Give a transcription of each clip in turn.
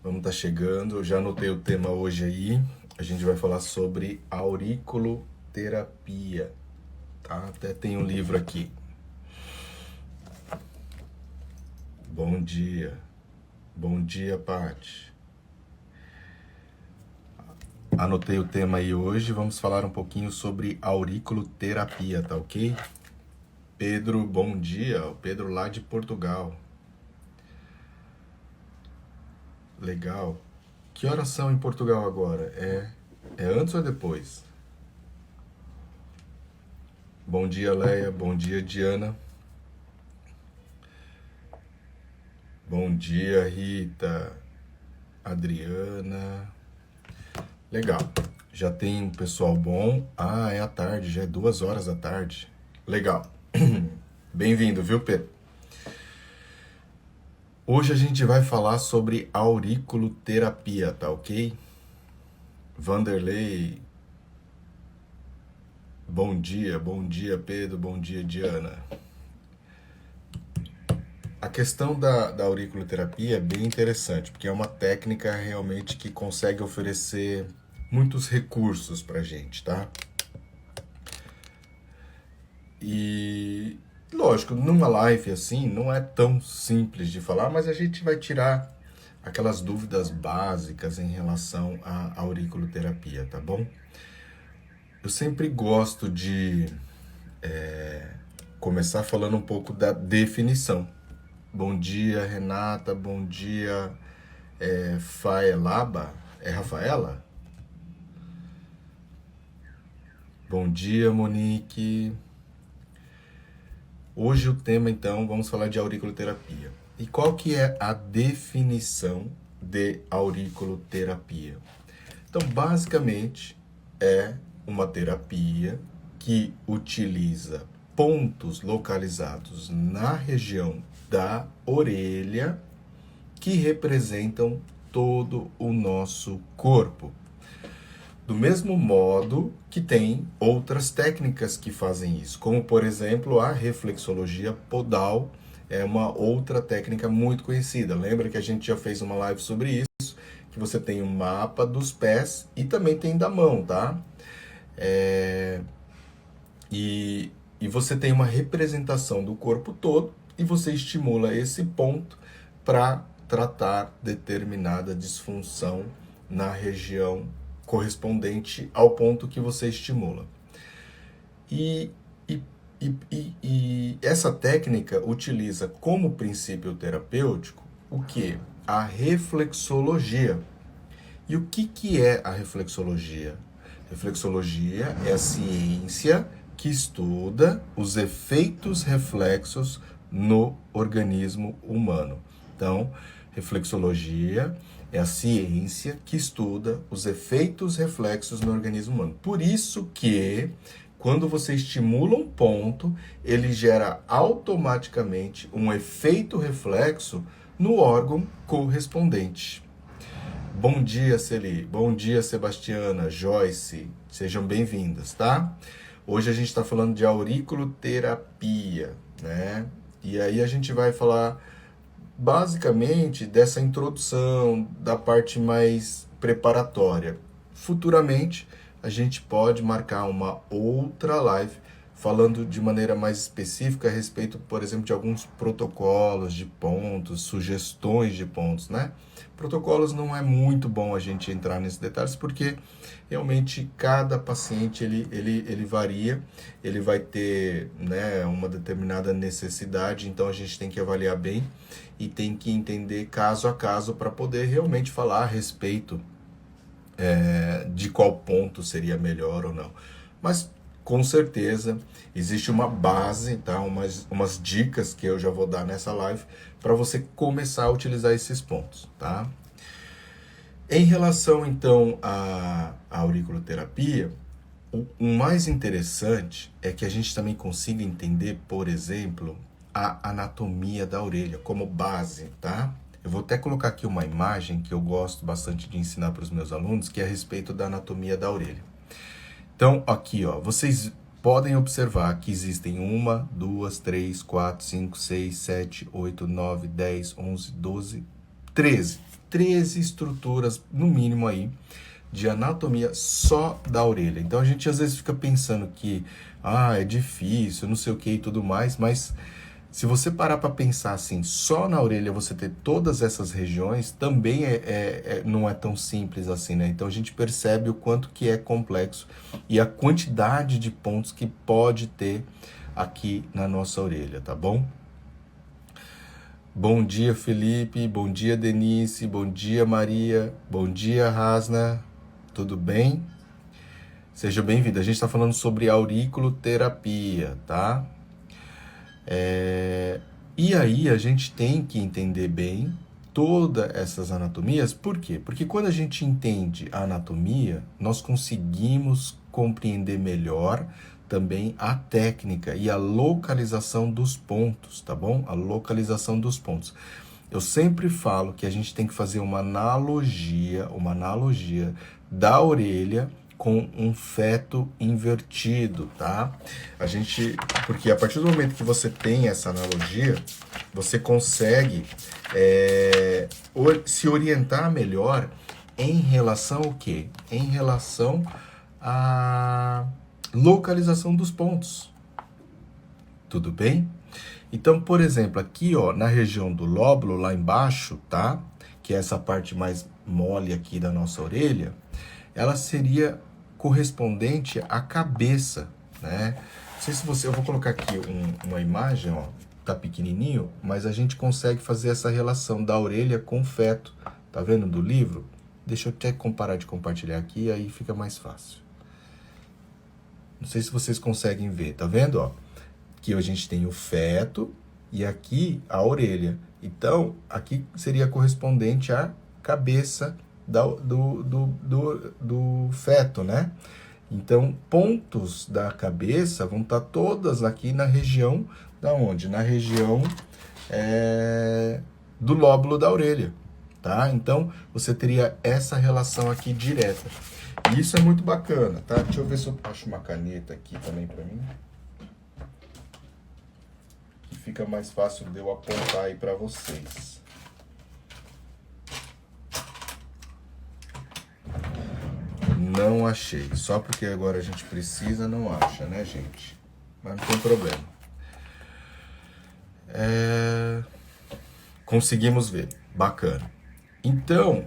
Vamos estar chegando. Eu já anotei o tema hoje aí. A gente vai falar sobre auriculoterapia, tá? Até tem um livro aqui. Bom dia. Bom dia, Paty. Anotei o tema aí hoje. Vamos falar um pouquinho sobre auriculoterapia, tá ok? Pedro, bom dia. O Pedro lá de Portugal. Legal. Que horas são em Portugal agora? É antes ou depois? Bom dia, Leia. Bom dia, Diana. Bom dia, Rita. Adriana. Legal. Já tem um pessoal bom. Ah, é à tarde, já é 2 horas da tarde. Legal. Bem-vindo, viu, Pedro? Hoje a gente vai falar sobre auriculoterapia, tá ok? Vanderlei. Bom dia, Pedro. Bom dia, Diana. A questão da auriculoterapia é bem interessante, porque é uma técnica realmente que consegue oferecer muitos recursos pra gente, tá? E, lógico, numa live assim, não é tão simples de falar, mas a gente vai tirar aquelas dúvidas básicas em relação à auriculoterapia, tá bom? Eu sempre gosto de começar falando um pouco da definição. Bom dia, Renata. Bom dia, Faelaba. É Rafaela? Bom dia, Monique. Hoje o tema, então, vamos falar de auriculoterapia. E qual que é a definição de auriculoterapia? Então, basicamente, é uma terapia que utiliza pontos localizados na região da orelha que representam todo o nosso corpo. Do mesmo modo que tem outras técnicas que fazem isso, como por exemplo a reflexologia podal, é uma outra técnica muito conhecida. Lembra que a gente já fez uma live sobre isso, que você tem um mapa dos pés e também tem da mão, tá? É, e você tem uma representação do corpo todo e você estimula esse ponto para tratar determinada disfunção na região correspondente ao ponto que você estimula. E, e, e essa técnica utiliza como princípio terapêutico o que? A reflexologia. E o que é a reflexologia? Reflexologia é a ciência que estuda os efeitos reflexos no organismo humano. Então, reflexologia é a ciência que estuda os efeitos reflexos no organismo humano. Por isso que, quando você estimula um ponto, ele gera automaticamente um efeito reflexo no órgão correspondente. Bom dia, Celi. Bom dia, Sebastiana, Joyce. Sejam bem-vindas, tá? Hoje a gente está falando de auriculoterapia, né? E aí a gente vai falar basicamente dessa introdução, da parte mais preparatória. Futuramente a gente pode marcar uma outra live falando de maneira mais específica a respeito, por exemplo, de alguns protocolos de pontos, sugestões de pontos, né? Protocolos não é muito bom a gente entrar nesses detalhes porque realmente cada paciente ele varia, ele vai ter, né, uma determinada necessidade, então a gente tem que avaliar bem e tem que entender caso a caso para poder realmente falar a respeito de qual ponto seria melhor ou não. Mas com certeza existe uma base, tá? Umas dicas que eu já vou dar nessa live para você começar a utilizar esses pontos, tá? Em relação então à auriculoterapia, o mais interessante é que a gente também consiga entender, por exemplo, a anatomia da orelha como base, tá? Eu vou até colocar aqui uma imagem que eu gosto bastante de ensinar para os meus alunos, que é a respeito da anatomia da orelha. Então, aqui, ó, vocês podem observar que existem 1, 2, 3, 4, 5, 6, 7, 8, 9, 10, 11, 12, 13. 13 estruturas, no mínimo aí, de anatomia só da orelha. Então a gente às vezes fica pensando que, é difícil, não sei o que e tudo mais, mas se você parar para pensar assim, só na orelha você ter todas essas regiões, também não é tão simples assim, né? Então a gente percebe o quanto que é complexo e a quantidade de pontos que pode ter aqui na nossa orelha, tá bom? Bom dia, Felipe. Bom dia, Denise. Bom dia, Maria. Bom dia, Rasna. Tudo bem? Seja bem-vindo. A gente está falando sobre auriculoterapia, tá? E aí a gente tem que entender bem todas essas anatomias. Por quê? Porque quando a gente entende a anatomia, nós conseguimos compreender melhor também a técnica e a localização dos pontos, tá bom? A localização dos pontos. Eu sempre falo que a gente tem que fazer uma analogia da orelha com um feto invertido, tá? Porque a partir do momento que você tem essa analogia, você consegue se orientar melhor em relação ao quê? Em relação à localização dos pontos. Tudo bem? Então, por exemplo, aqui, ó, na região do lóbulo, lá embaixo, tá? Que é essa parte mais mole aqui da nossa orelha, ela seria correspondente à cabeça, né? Não sei se eu vou colocar aqui uma imagem, ó, tá pequenininho, mas a gente consegue fazer essa relação da orelha com o feto, tá vendo do livro? Deixa eu até parar de compartilhar aqui, aí fica mais fácil. Não sei se vocês conseguem ver, tá vendo, ó? Aqui a gente tem o feto e aqui a orelha. Então, aqui seria correspondente à cabeça do feto, né? Então, pontos da cabeça vão estar todas aqui na região da onde? Na região do lóbulo da orelha, tá? Então, você teria essa relação aqui direta. E isso é muito bacana, tá? Deixa eu ver se eu acho uma caneta aqui também para mim. Que fica mais fácil de eu apontar aí para vocês. Não achei. Só porque agora a gente precisa, não acha, né, gente? Mas não tem problema. Conseguimos ver. Bacana. Então,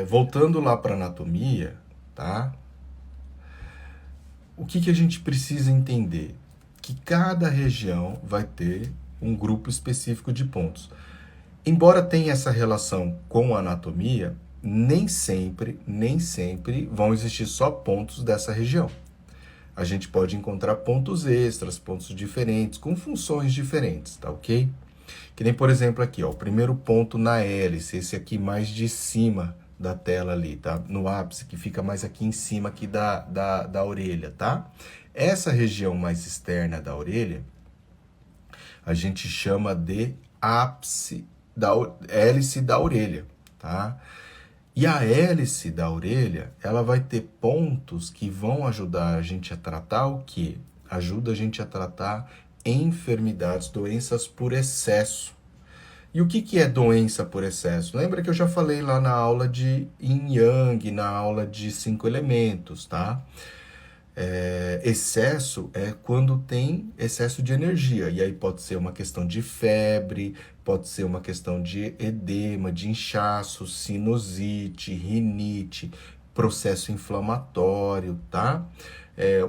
voltando lá para anatomia, tá? O que a gente precisa entender? Que cada região vai ter um grupo específico de pontos. Embora tenha essa relação com a anatomia, nem sempre vão existir só pontos dessa região. A gente pode encontrar pontos extras, pontos diferentes, com funções diferentes, tá ok? Que nem, por exemplo, aqui, ó, o primeiro ponto na hélice, esse aqui mais de cima da tela ali, tá? No ápice, que fica mais aqui em cima aqui da orelha, tá? Essa região mais externa da orelha, a gente chama de ápice da hélice da orelha, tá? E a hélice da orelha, ela vai ter pontos que vão ajudar a gente a tratar o quê? Ajuda a gente a tratar enfermidades, doenças por excesso. E o que é doença por excesso? Lembra que eu já falei lá na aula de Yin Yang, na aula de 5 elementos, tá? Excesso é quando tem excesso de energia. E aí pode ser uma questão de febre, pode ser uma questão de edema, de inchaço, sinusite, rinite, processo inflamatório, tá?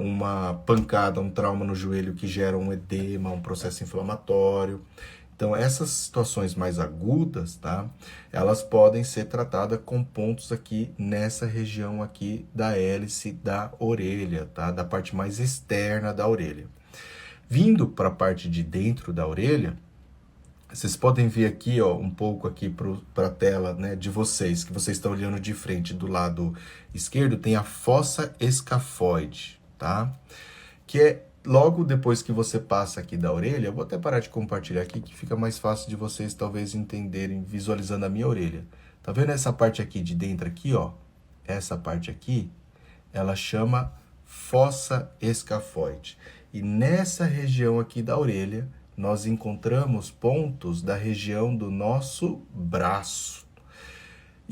Uma pancada, um trauma no joelho que gera um edema, um processo inflamatório. Então, essas situações mais agudas, tá? Elas podem ser tratadas com pontos aqui nessa região aqui da hélice da orelha, tá? Da parte mais externa da orelha. Vindo para a parte de dentro da orelha, vocês podem ver aqui, ó, um pouco aqui para a tela, né, de vocês, que vocês estão olhando de frente do lado esquerdo, tem a fossa escafoide, tá? Que é logo depois que você passa aqui da orelha, eu vou até parar de compartilhar aqui, que fica mais fácil de vocês talvez entenderem, visualizando a minha orelha. Tá vendo essa parte aqui de dentro aqui, ó? Essa parte aqui, ela chama fossa escafoide. E nessa região aqui da orelha, nós encontramos pontos da região do nosso braço.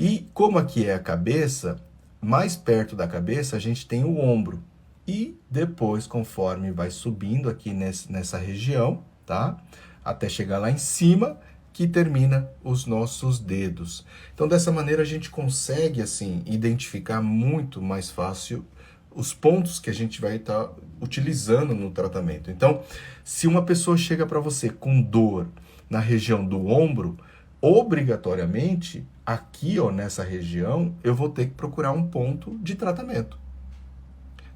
E como aqui é a cabeça, mais perto da cabeça a gente tem o ombro. E depois, conforme vai subindo aqui nessa região, tá? Até chegar lá em cima, que termina os nossos dedos. Então, dessa maneira, a gente consegue, assim, identificar muito mais fácil os pontos que a gente vai estar utilizando no tratamento. Então, se uma pessoa chega para você com dor na região do ombro, obrigatoriamente, aqui, ó, nessa região, eu vou ter que procurar um ponto de tratamento.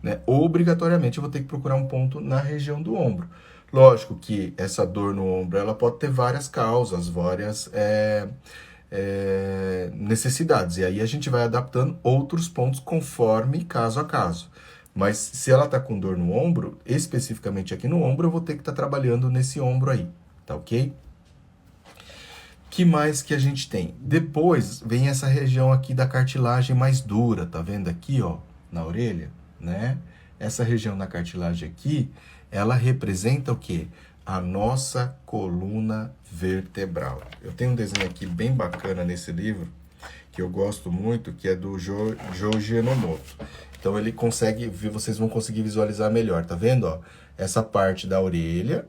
Né? Obrigatoriamente, eu vou ter que procurar um ponto na região do ombro. Lógico que essa dor no ombro, ela pode ter várias causas, várias necessidades. E aí a gente vai adaptando outros pontos conforme caso a caso. Mas se ela está com dor no ombro, especificamente aqui no ombro, eu vou ter que estar trabalhando nesse ombro aí, tá ok? Que mais que a gente tem? Depois vem essa região aqui da cartilagem mais dura, tá vendo aqui, ó, na orelha, né? Essa região da cartilagem aqui, ela representa o quê? A nossa coluna vertebral. Eu tenho um desenho aqui bem bacana nesse livro, que eu gosto muito, que é do Joji Enomoto. Então ele consegue, vocês vão conseguir visualizar melhor, tá vendo, ó? Essa parte da orelha,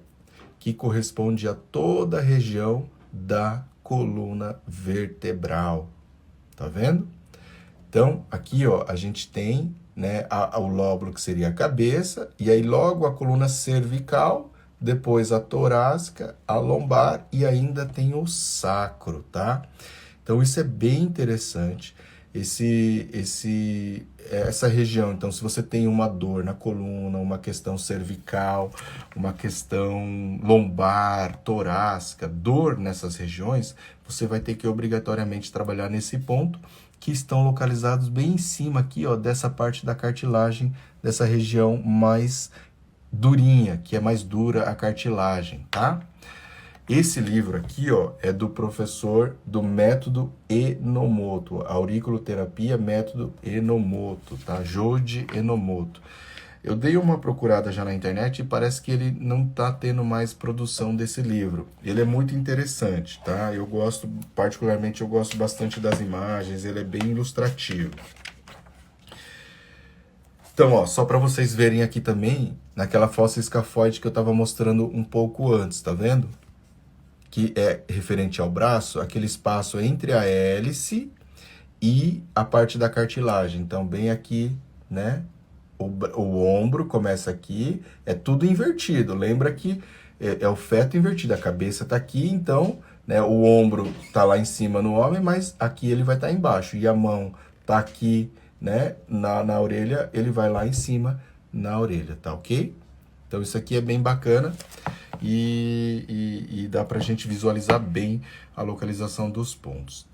que corresponde a toda a região da coluna vertebral, tá vendo? Então, aqui, ó, a gente tem, né, o lóbulo que seria a cabeça, e aí logo a coluna cervical, depois a torácica, a lombar e ainda tem o sacro, tá? Então, isso é bem interessante. Essa região, então, se você tem uma dor na coluna, uma questão cervical, uma questão lombar, torácica, dor nessas regiões, você vai ter que obrigatoriamente trabalhar nesse ponto, que estão localizados bem em cima aqui, ó, dessa parte da cartilagem, dessa região mais durinha, que é mais dura a cartilagem, tá? Esse livro aqui, ó, é do professor do método Enomoto, auriculoterapia método Enomoto, tá? Joji Enomoto. Eu dei uma procurada já na internet e parece que ele não tá tendo mais produção desse livro. Ele é muito interessante, tá? Eu gosto, particularmente, eu gosto bastante das imagens, ele é bem ilustrativo. Então, ó, só para vocês verem aqui também, naquela fossa escafoide que eu tava mostrando um pouco antes, tá vendo? Que é referente ao braço, aquele espaço entre a hélice e a parte da cartilagem. Então, bem aqui, né? O ombro começa aqui, é tudo invertido. Lembra que é o feto invertido, a cabeça tá aqui, então, né, o ombro tá lá em cima no homem, mas aqui ele vai estar embaixo. E a mão tá aqui, né, na orelha, ele vai lá em cima na orelha, tá ok? Então, isso aqui é bem bacana e dá pra gente visualizar bem a localização dos pontos.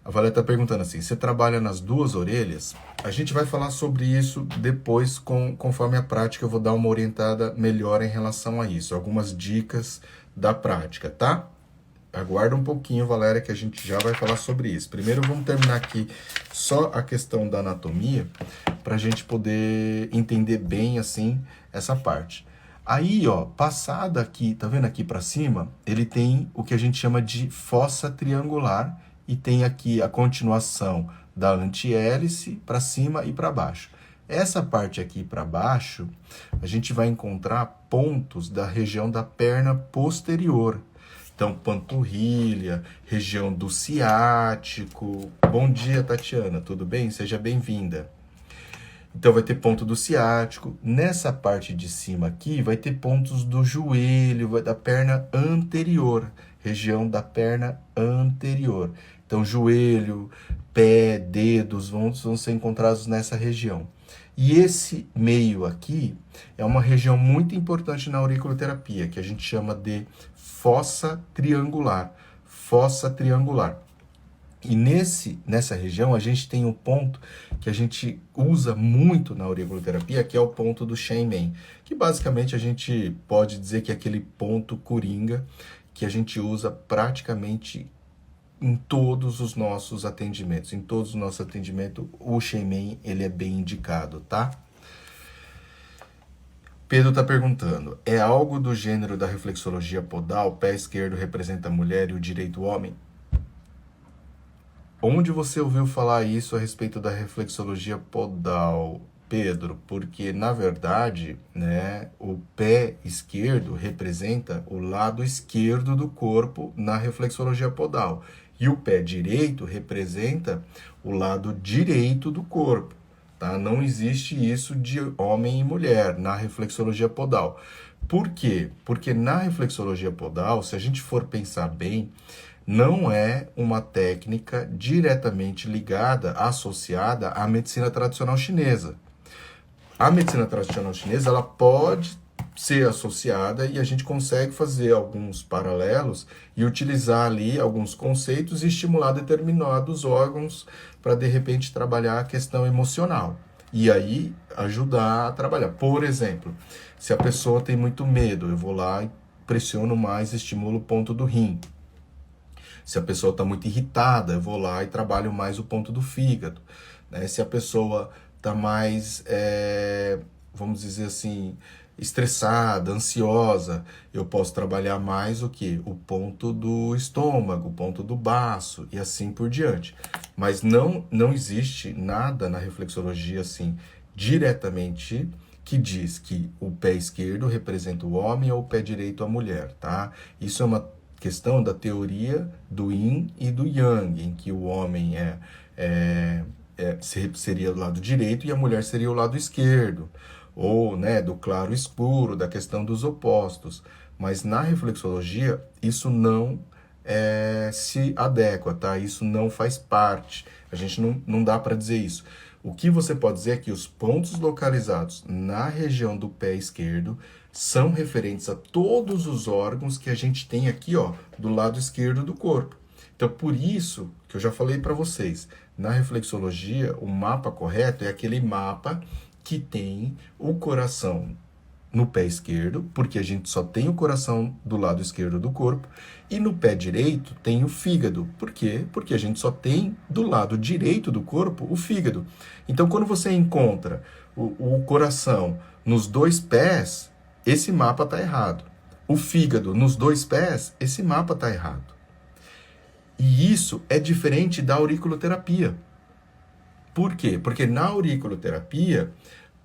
A Valéria está perguntando assim, você trabalha nas duas orelhas? A gente vai falar sobre isso depois, conforme a prática, eu vou dar uma orientada melhor em relação a isso. Algumas dicas da prática, tá? Aguarda um pouquinho, Valéria, que a gente já vai falar sobre isso. Primeiro, vamos terminar aqui só a questão da anatomia, para a gente poder entender bem, assim, essa parte. Aí, ó, passada aqui, tá vendo aqui para cima? Ele tem o que a gente chama de fossa triangular, e tem aqui a continuação da antihélice para cima e para baixo. Essa parte aqui para baixo, a gente vai encontrar pontos da região da perna posterior. Então, panturrilha, região do ciático. Bom dia, Tatiana, tudo bem? Seja bem-vinda. Então, vai ter ponto do ciático. Nessa parte de cima aqui, vai ter pontos do joelho, da perna anterior, região da perna anterior. Então, joelho, pé, dedos vão ser encontrados nessa região. E esse meio aqui é uma região muito importante na auriculoterapia, que a gente chama de fossa triangular. Fossa triangular. E nessa região a gente tem um ponto que a gente usa muito na auriculoterapia, que é o ponto do Shenmen, que basicamente a gente pode dizer que é aquele ponto coringa que a gente usa praticamente em todos os nossos atendimentos. Em todos os nossos atendimentos, o Shenmen, ele é bem indicado, tá? Pedro está perguntando, é algo do gênero da reflexologia podal? O pé esquerdo representa a mulher e o direito o homem? Onde você ouviu falar isso a respeito da reflexologia podal, Pedro? Porque, na verdade, né, o pé esquerdo representa o lado esquerdo do corpo na reflexologia podal. E o pé direito representa o lado direito do corpo. Tá? Não existe isso de homem e mulher na reflexologia podal. Por quê? Porque na reflexologia podal, se a gente for pensar bem, não é uma técnica diretamente ligada, associada à medicina tradicional chinesa. A medicina tradicional chinesa, ela pode ser associada e a gente consegue fazer alguns paralelos e utilizar ali alguns conceitos e estimular determinados órgãos para, de repente, trabalhar a questão emocional. E aí, ajudar a trabalhar. Por exemplo, se a pessoa tem muito medo, eu vou lá e pressiono mais, estimulo o ponto do rim. Se a pessoa está muito irritada, eu vou lá e trabalho mais o ponto do fígado. Né? Se a pessoa está mais, vamos dizer assim, estressada, ansiosa, eu posso trabalhar mais o quê? O ponto do estômago, o ponto do baço e assim por diante. Mas não existe nada na reflexologia assim, diretamente, que diz que o pé esquerdo representa o homem ou o pé direito a mulher, tá? Isso é uma questão da teoria do yin e do yang, em que o homem seria o lado direito e a mulher seria o lado esquerdo, ou né, do claro escuro, da questão dos opostos. Mas na reflexologia, isso não se adequa, tá? Isso não faz parte. A gente não dá para dizer isso. O que você pode dizer é que os pontos localizados na região do pé esquerdo são referentes a todos os órgãos que a gente tem aqui, ó, do lado esquerdo do corpo. Então, por isso que eu já falei para vocês, na reflexologia, o mapa correto é aquele mapa que tem o coração no pé esquerdo, porque a gente só tem o coração do lado esquerdo do corpo, e no pé direito tem o fígado. Por quê? Porque a gente só tem do lado direito do corpo o fígado. Então, quando você encontra o coração nos dois pés, esse mapa está errado. O fígado nos dois pés, esse mapa está errado. E isso é diferente da auriculoterapia. Por quê? Porque na auriculoterapia,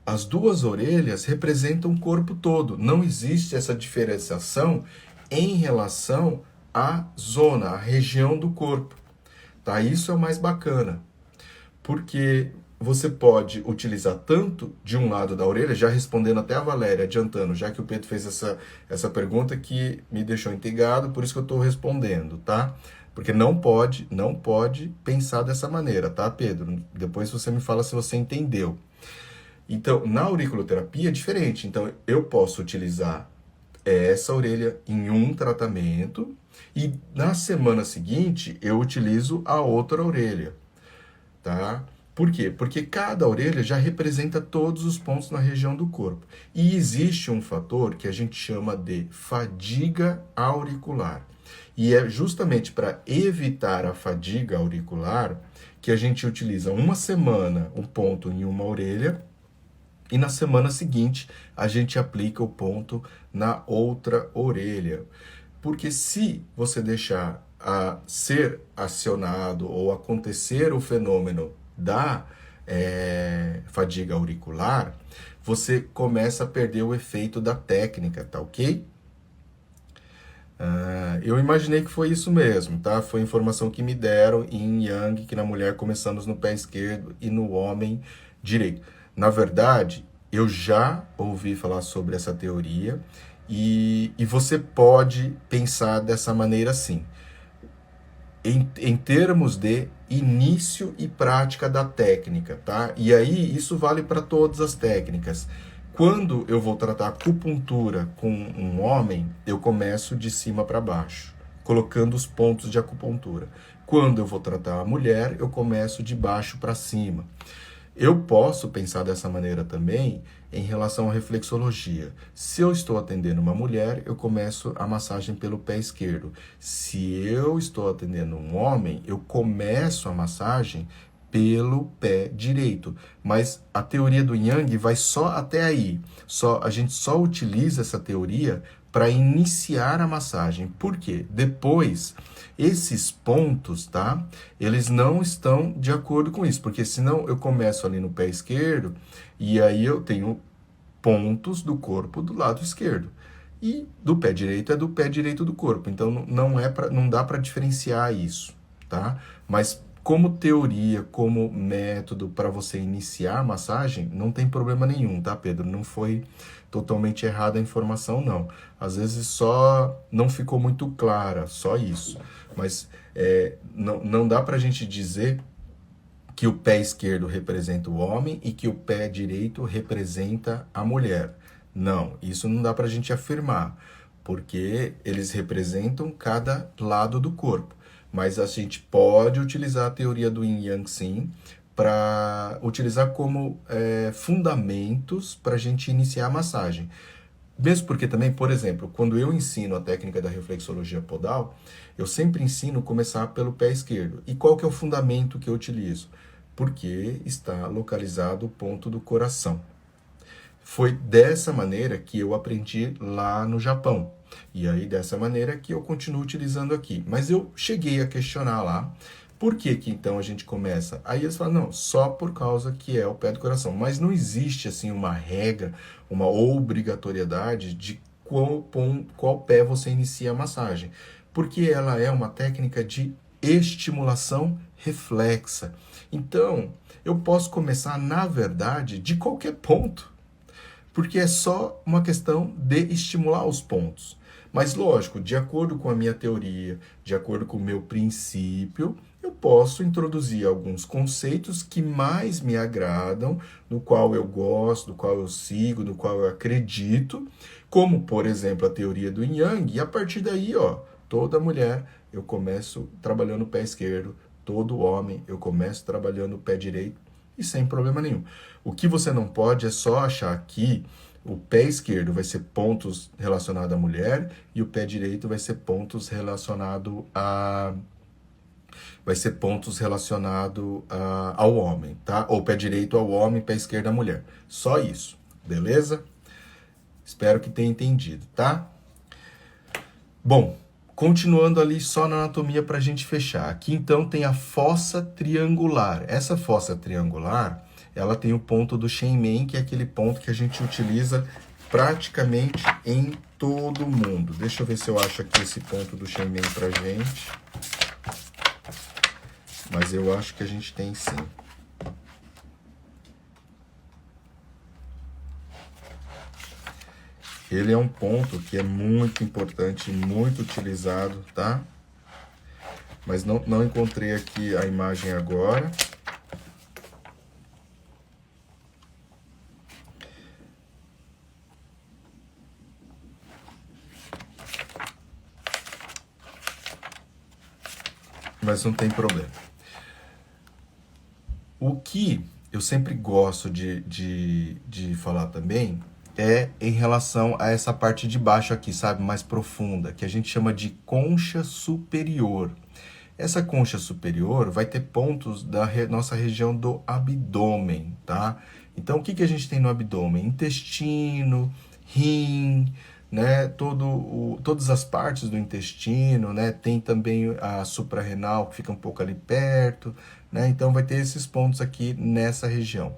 as duas orelhas representam o corpo todo. Não existe essa diferenciação em relação à zona, à região do corpo. Tá? Isso é o mais bacana. Porque você pode utilizar tanto de um lado da orelha, já respondendo até a Valéria, adiantando, já que o Pedro fez essa pergunta que me deixou intrigado, por isso que eu estou respondendo, tá? Porque não pode pensar dessa maneira, tá, Pedro? Depois você me fala se você entendeu. Então, na auriculoterapia é diferente. Então, eu posso utilizar essa orelha em um tratamento e na semana seguinte eu utilizo a outra orelha, tá? Por quê? Porque cada orelha já representa todos os pontos na região do corpo. E existe um fator que a gente chama de fadiga auricular. E é justamente para evitar a fadiga auricular que a gente utiliza uma semana o ponto em uma orelha e na semana seguinte a gente aplica o ponto na outra orelha. Porque se você deixar ser acionado ou acontecer o fenômeno da fadiga auricular, você começa a perder o efeito da técnica, tá ok? Eu imaginei que foi isso mesmo, tá? Foi informação que me deram em Yang, que na mulher começamos no pé esquerdo e no homem direito. Na verdade, eu já ouvi falar sobre essa teoria e você pode pensar dessa maneira sim. Em termos de início e prática da técnica, tá? E aí isso vale para todas as técnicas. Quando eu vou tratar acupuntura com um homem, eu começo de cima para baixo, colocando os pontos de acupuntura. Quando eu vou tratar a mulher, eu começo de baixo para cima. Eu posso pensar dessa maneira também em relação à reflexologia. Se eu estou atendendo uma mulher, eu começo a massagem pelo pé esquerdo. Se eu estou atendendo um homem, eu começo a massagem pelo pé direito. Mas a teoria do Yang vai só até aí. A gente só utiliza essa teoria para iniciar a massagem. Por quê? Depois, esses pontos, tá? Eles não estão de acordo com isso, porque senão eu começo ali no pé esquerdo e aí eu tenho pontos do corpo do lado esquerdo. E do pé direito é do pé direito do corpo. Então não dá para diferenciar isso, tá? Mas como teoria, como método para você iniciar a massagem, não tem problema nenhum, tá, Pedro? Não foi totalmente errada a informação, não. Às vezes só não ficou muito clara, só isso. Mas não dá para a gente dizer que o pé esquerdo representa o homem e que o pé direito representa a mulher. Não, isso não dá para a gente afirmar, porque eles representam cada lado do corpo. Mas a gente pode utilizar a teoria do Yin Yang sim, para utilizar como fundamentos para a gente iniciar a massagem. Mesmo porque também, por exemplo, quando eu ensino a técnica da reflexologia podal, eu sempre ensino começar pelo pé esquerdo. E qual que é o fundamento que eu utilizo? Porque está localizado o ponto do coração. Foi dessa maneira que eu aprendi lá no Japão. E aí, dessa maneira que eu continuo utilizando aqui. Mas eu cheguei a questionar lá, por que que então a gente começa? Aí eles falam, não, só por causa que é o pé do coração. Mas não existe, assim, uma regra, uma obrigatoriedade de qual pé você inicia a massagem. Porque ela é uma técnica de estimulação reflexa. Então, eu posso começar, na verdade, de qualquer ponto. Porque é só uma questão de estimular os pontos. Mas, lógico, de acordo com a minha teoria, de acordo com o meu princípio, eu posso introduzir alguns conceitos que mais me agradam, no qual eu gosto, do qual eu sigo, do qual eu acredito, como, por exemplo, a teoria do Yin Yang, e a partir daí, ó, toda mulher eu começo trabalhando o pé esquerdo, todo homem eu começo trabalhando o pé direito, e sem problema nenhum. O que você não pode é só achar que o pé esquerdo vai ser pontos relacionados à mulher e o pé direito vai ser pontos relacionados ao homem, tá? Ou pé direito ao homem, pé esquerdo à mulher. Só isso, beleza? Espero que tenha entendido, tá? Bom, continuando ali só na anatomia para a gente fechar. Aqui então tem a fossa triangular. Essa fossa triangular, ela tem o ponto do Shenmen, que é aquele ponto que a gente utiliza praticamente em todo mundo. Deixa eu ver se eu acho aqui esse ponto do Shenmen pra gente. Mas eu acho que a gente tem sim. Ele é um ponto que é muito importante, muito utilizado, tá? Mas não encontrei aqui a imagem agora. Mas não tem problema. O que eu sempre gosto de falar também é em relação a essa parte de baixo aqui, sabe? Mais profunda, que a gente chama de concha superior. Essa concha superior vai ter pontos da nossa região do abdômen, tá? Então, o que a gente tem no abdômen? Intestino, rim, né? Todas as partes do intestino, né? Tem também a suprarrenal, que fica um pouco ali perto, né? Então, vai ter esses pontos aqui nessa região.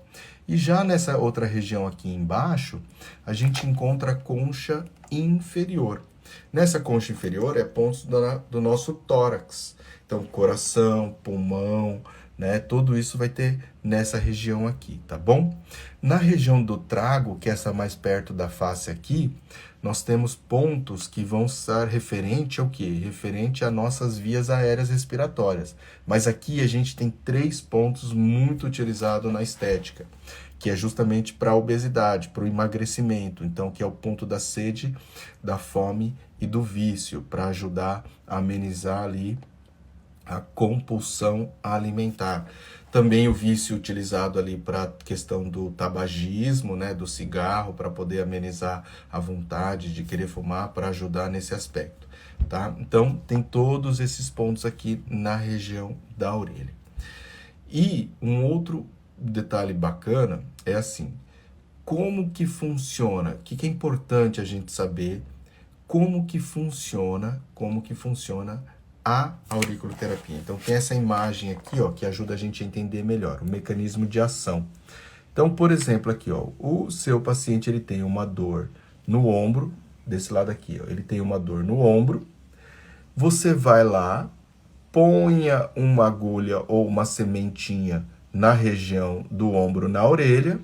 E já nessa outra região aqui embaixo, a gente encontra a concha inferior. Nessa concha inferior é pontos do nosso tórax. Então, coração, pulmão, né? Tudo isso vai ter nessa região aqui, tá bom? Na região do trago, que é essa mais perto da face aqui, nós temos pontos que vão estar referente ao quê? Referente às nossas vias aéreas respiratórias. Mas aqui a gente tem 3 pontos muito utilizados na estética, que é justamente para a obesidade, para o emagrecimento. Então, que é o ponto da sede, da fome e do vício, para ajudar a amenizar ali a compulsão alimentar. Também o vício utilizado ali para a questão do tabagismo, né, do cigarro, para poder amenizar a vontade de querer fumar, para ajudar nesse aspecto, tá? Então, tem todos esses pontos aqui na região da orelha. E um outro detalhe bacana é assim, como que funciona? O que é importante a gente saber? como que funciona a auriculoterapia. Então tem essa imagem aqui, ó, que ajuda a gente a entender melhor o mecanismo de ação. Então, por exemplo, aqui, ó, o seu paciente ele tem uma dor no ombro, desse lado aqui, ó, ele tem uma dor no ombro. Você vai lá, ponha uma agulha ou uma sementinha na região do ombro, na orelha.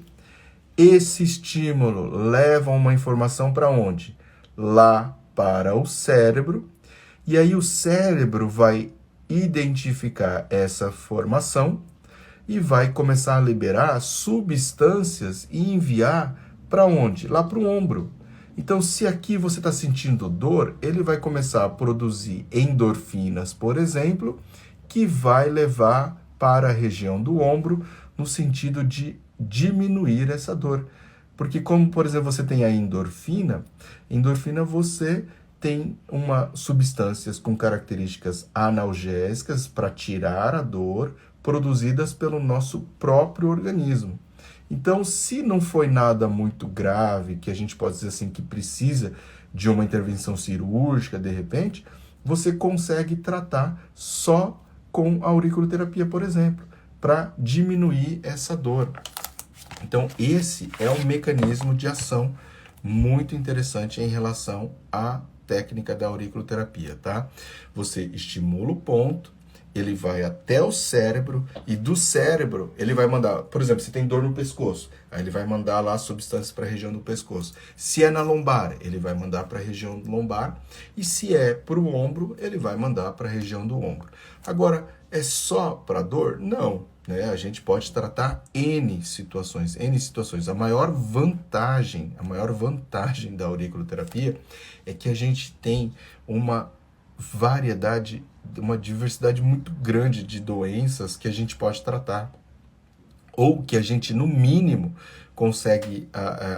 Esse estímulo leva uma informação para onde? Lá para o cérebro. E aí o cérebro vai identificar essa formação e vai começar a liberar substâncias e enviar para onde? Lá para o ombro. Então, se aqui você está sentindo dor, ele vai começar a produzir endorfinas, por exemplo, que vai levar para a região do ombro no sentido de diminuir essa dor. Porque como, por exemplo, você tem a endorfina você tem substâncias com características analgésicas para tirar a dor, produzidas pelo nosso próprio organismo. Então, se não foi nada muito grave, que a gente pode dizer assim, que precisa de uma intervenção cirúrgica, de repente, você consegue tratar só com a auriculoterapia, por exemplo, para diminuir essa dor. Então, esse é um mecanismo de ação muito interessante em relação à técnica da auriculoterapia, tá? Você estimula o ponto, ele vai até o cérebro e do cérebro ele vai mandar, por exemplo, se tem dor no pescoço, aí ele vai mandar lá substâncias para a região do pescoço. Se é na lombar, ele vai mandar para a região lombar e se é para o ombro, ele vai mandar para a região do ombro. Agora, é só para dor? Não, né? A gente pode tratar N situações. A maior vantagem da auriculoterapia é que a gente tem uma diversidade muito grande de doenças que a gente pode tratar, ou que a gente, no mínimo, consegue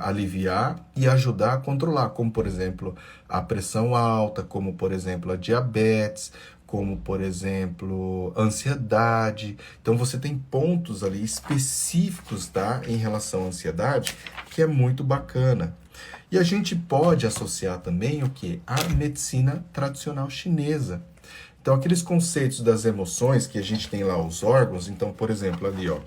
aliviar e ajudar a controlar, como, por exemplo, a pressão alta, como, por exemplo, a diabetes, como, por exemplo, ansiedade. Então, você tem pontos ali específicos, tá, em relação à ansiedade, que é muito bacana. E a gente pode associar também o que? A medicina tradicional chinesa. Então, aqueles conceitos das emoções que a gente tem lá, os órgãos, então, por exemplo, ali, ó,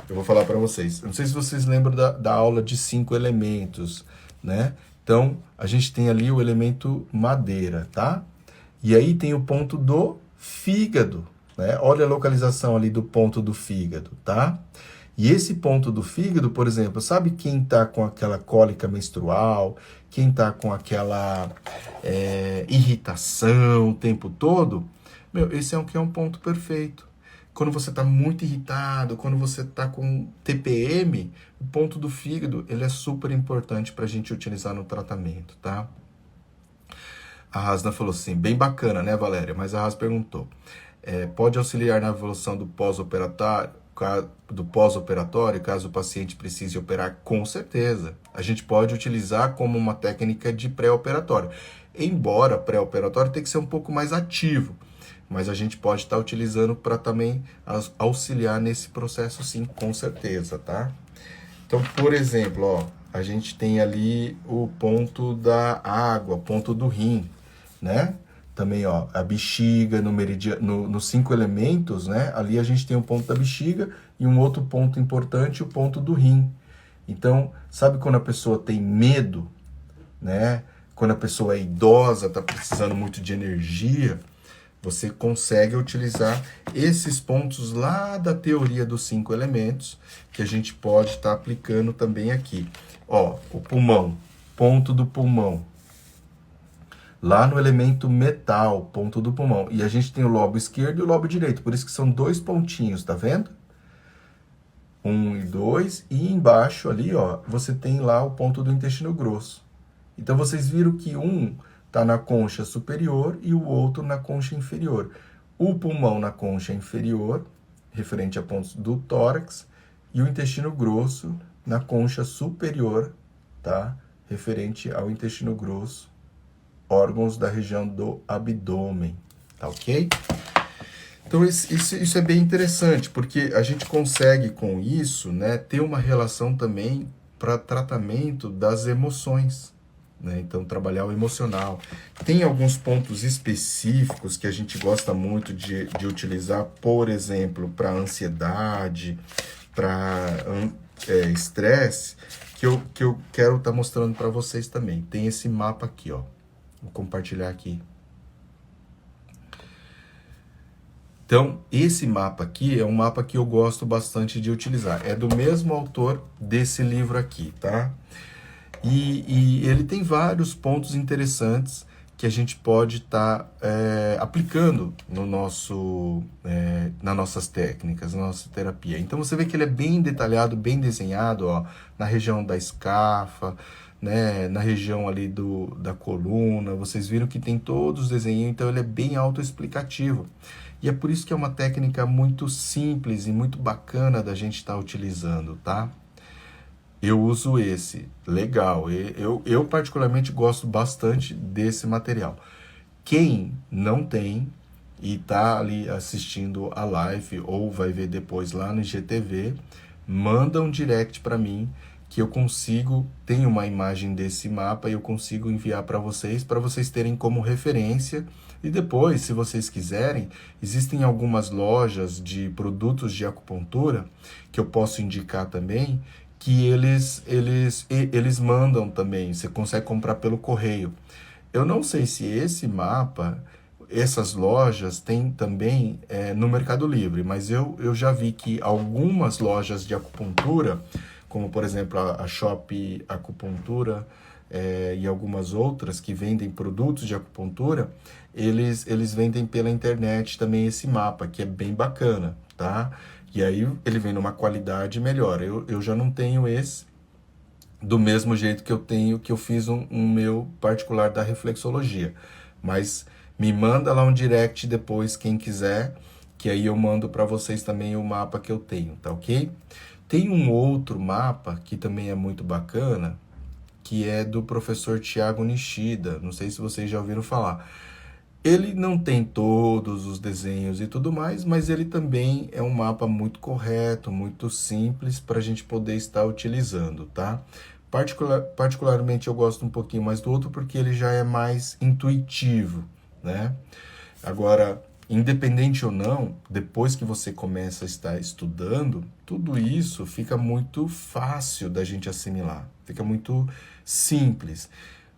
eu vou falar para vocês. Eu não sei se vocês lembram da aula de 5 elementos, né? Então, a gente tem ali o elemento madeira, tá? E aí tem o ponto do fígado, né? Olha a localização ali do ponto do fígado, tá? E esse ponto do fígado, por exemplo, sabe quem está com aquela cólica menstrual, quem está com aquela irritação o tempo todo? Esse é um ponto perfeito. Quando você está muito irritado, quando você está com TPM, o ponto do fígado ele é super importante para a gente utilizar no tratamento, tá? A Rasna falou assim, bem bacana, né, Valéria? Mas a Rasna perguntou, pode auxiliar na evolução do pós-operatório, caso o paciente precise operar? Com certeza. A gente pode utilizar como uma técnica de pré-operatório. Embora pré-operatório tenha que ser um pouco mais ativo, mas a gente pode estar utilizando para também auxiliar nesse processo, sim, com certeza, tá? Então, por exemplo, ó, a gente tem ali o ponto da água, ponto do rim, né? Também, ó, a bexiga nos 5 elementos, né? Ali a gente tem o ponto da bexiga e um outro ponto importante, o ponto do rim. Então, sabe quando a pessoa tem medo, né? Quando a pessoa é idosa, está precisando muito de energia, você consegue utilizar esses pontos lá da teoria dos 5 elementos, que a gente pode estar aplicando também aqui. Ó, o pulmão, ponto do pulmão. Lá no elemento metal, ponto do pulmão. E a gente tem o lobo esquerdo e o lobo direito, por isso que são 2 pontinhos, tá vendo? 1 e 2, e embaixo ali, ó, você tem lá o ponto do intestino grosso. Então, vocês viram que um está na concha superior e o outro na concha inferior. O pulmão na concha inferior, referente a pontos do tórax, e o intestino grosso na concha superior, tá? Referente ao intestino grosso, órgãos da região do abdômen, tá ok? Então, isso é bem interessante, porque a gente consegue, com isso, né, ter uma relação também para tratamento das emoções, né? Então, trabalhar o emocional. Tem alguns pontos específicos que a gente gosta muito de utilizar, por exemplo, para ansiedade, para estresse, que eu quero estar mostrando para vocês também. Tem esse mapa aqui, ó. Vou compartilhar aqui. Então, esse mapa aqui é um mapa que eu gosto bastante de utilizar. É do mesmo autor desse livro aqui, tá? E ele tem vários pontos interessantes que a gente pode estar aplicando no nas nossas técnicas, na nossa terapia. Então você vê que ele é bem detalhado, bem desenhado, ó, na região da escafa, né, na região ali da coluna. Vocês viram que tem todos os desenhos, então ele é bem autoexplicativo. E é por isso que é uma técnica muito simples e muito bacana da gente estar utilizando, tá? Eu uso esse, legal. Eu particularmente gosto bastante desse material. Quem não tem e tá ali assistindo a live ou vai ver depois lá no IGTV, manda um direct para mim que eu consigo, tem uma imagem desse mapa e eu consigo enviar para vocês terem como referência. E depois, se vocês quiserem, existem algumas lojas de produtos de acupuntura que eu posso indicar também, que eles mandam também, você consegue comprar pelo correio. Eu não sei se esse mapa, essas lojas têm também no Mercado Livre, mas eu já vi que algumas lojas de acupuntura, como por exemplo a Shop Acupuntura e algumas outras que vendem produtos de acupuntura, eles vendem pela internet também esse mapa, que é bem bacana, tá? E aí ele vem numa qualidade melhor. Eu já não tenho esse do mesmo jeito que eu tenho, que eu fiz um meu particular da reflexologia. Mas me manda lá um direct depois, quem quiser, que aí eu mando para vocês também o mapa que eu tenho, tá ok? Tem um outro mapa que também é muito bacana, que é do professor Tiago Nishida. Não sei se vocês já ouviram falar. Ele não tem todos os desenhos e tudo mais, mas ele também é um mapa muito correto, muito simples para a gente poder estar utilizando, tá? Particularmente eu gosto um pouquinho mais do outro porque ele já é mais intuitivo, né? Agora, independente ou não, depois que você começa a estar estudando, tudo isso fica muito fácil da gente assimilar, fica muito simples.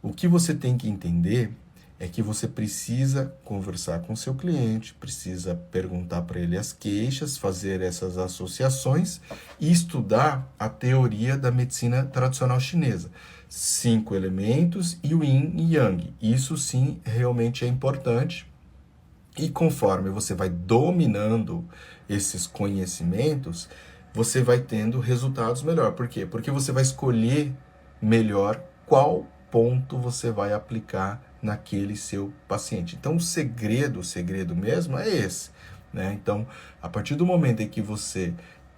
O que você tem que entender é que você precisa conversar com o seu cliente, precisa perguntar para ele as queixas, fazer essas associações e estudar a teoria da medicina tradicional chinesa. 5 elementos e o Yin e Yang. Isso sim realmente é importante. E conforme você vai dominando esses conhecimentos, você vai tendo resultados melhor. Por quê? Porque você vai escolher melhor qual ponto você vai aplicar naquele seu paciente. Então, o segredo mesmo é esse, né? Então, a partir do momento em que você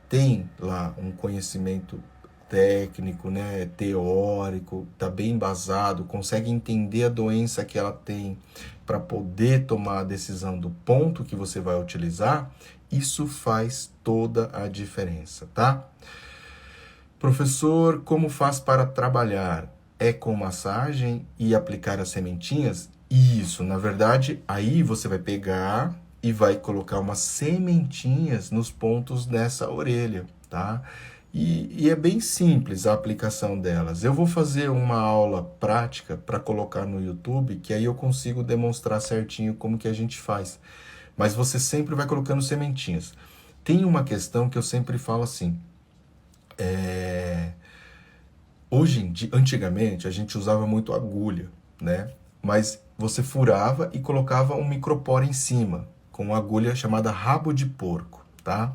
tem lá um conhecimento técnico, né, teórico, tá bem embasado, consegue entender a doença que ela tem para poder tomar a decisão do ponto que você vai utilizar, isso faz toda a diferença, tá? Professor, como faz para trabalhar? É com massagem e aplicar as sementinhas? Isso, na verdade, aí você vai pegar e vai colocar umas sementinhas nos pontos dessa orelha, tá? E é bem simples a aplicação delas. Eu vou fazer uma aula prática para colocar no YouTube, que aí eu consigo demonstrar certinho como que a gente faz. Mas você sempre vai colocando sementinhas. Tem uma questão que eu sempre falo assim, antigamente, a gente usava muito agulha, né? Mas você furava e colocava um microporo em cima, com uma agulha chamada rabo de porco, tá?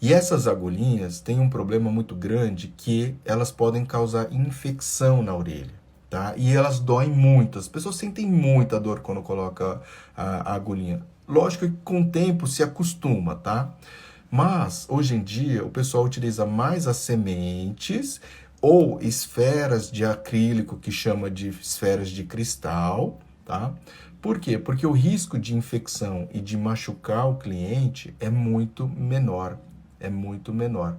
E essas agulhinhas têm um problema muito grande, que elas podem causar infecção na orelha, tá? E elas doem muito, as pessoas sentem muita dor quando coloca a agulhinha. Lógico que com o tempo se acostuma, tá? Mas, hoje em dia, o pessoal utiliza mais as sementes ou esferas de acrílico, que chama de esferas de cristal, tá? Por quê? Porque o risco de infecção e de machucar o cliente é muito menor, é muito menor.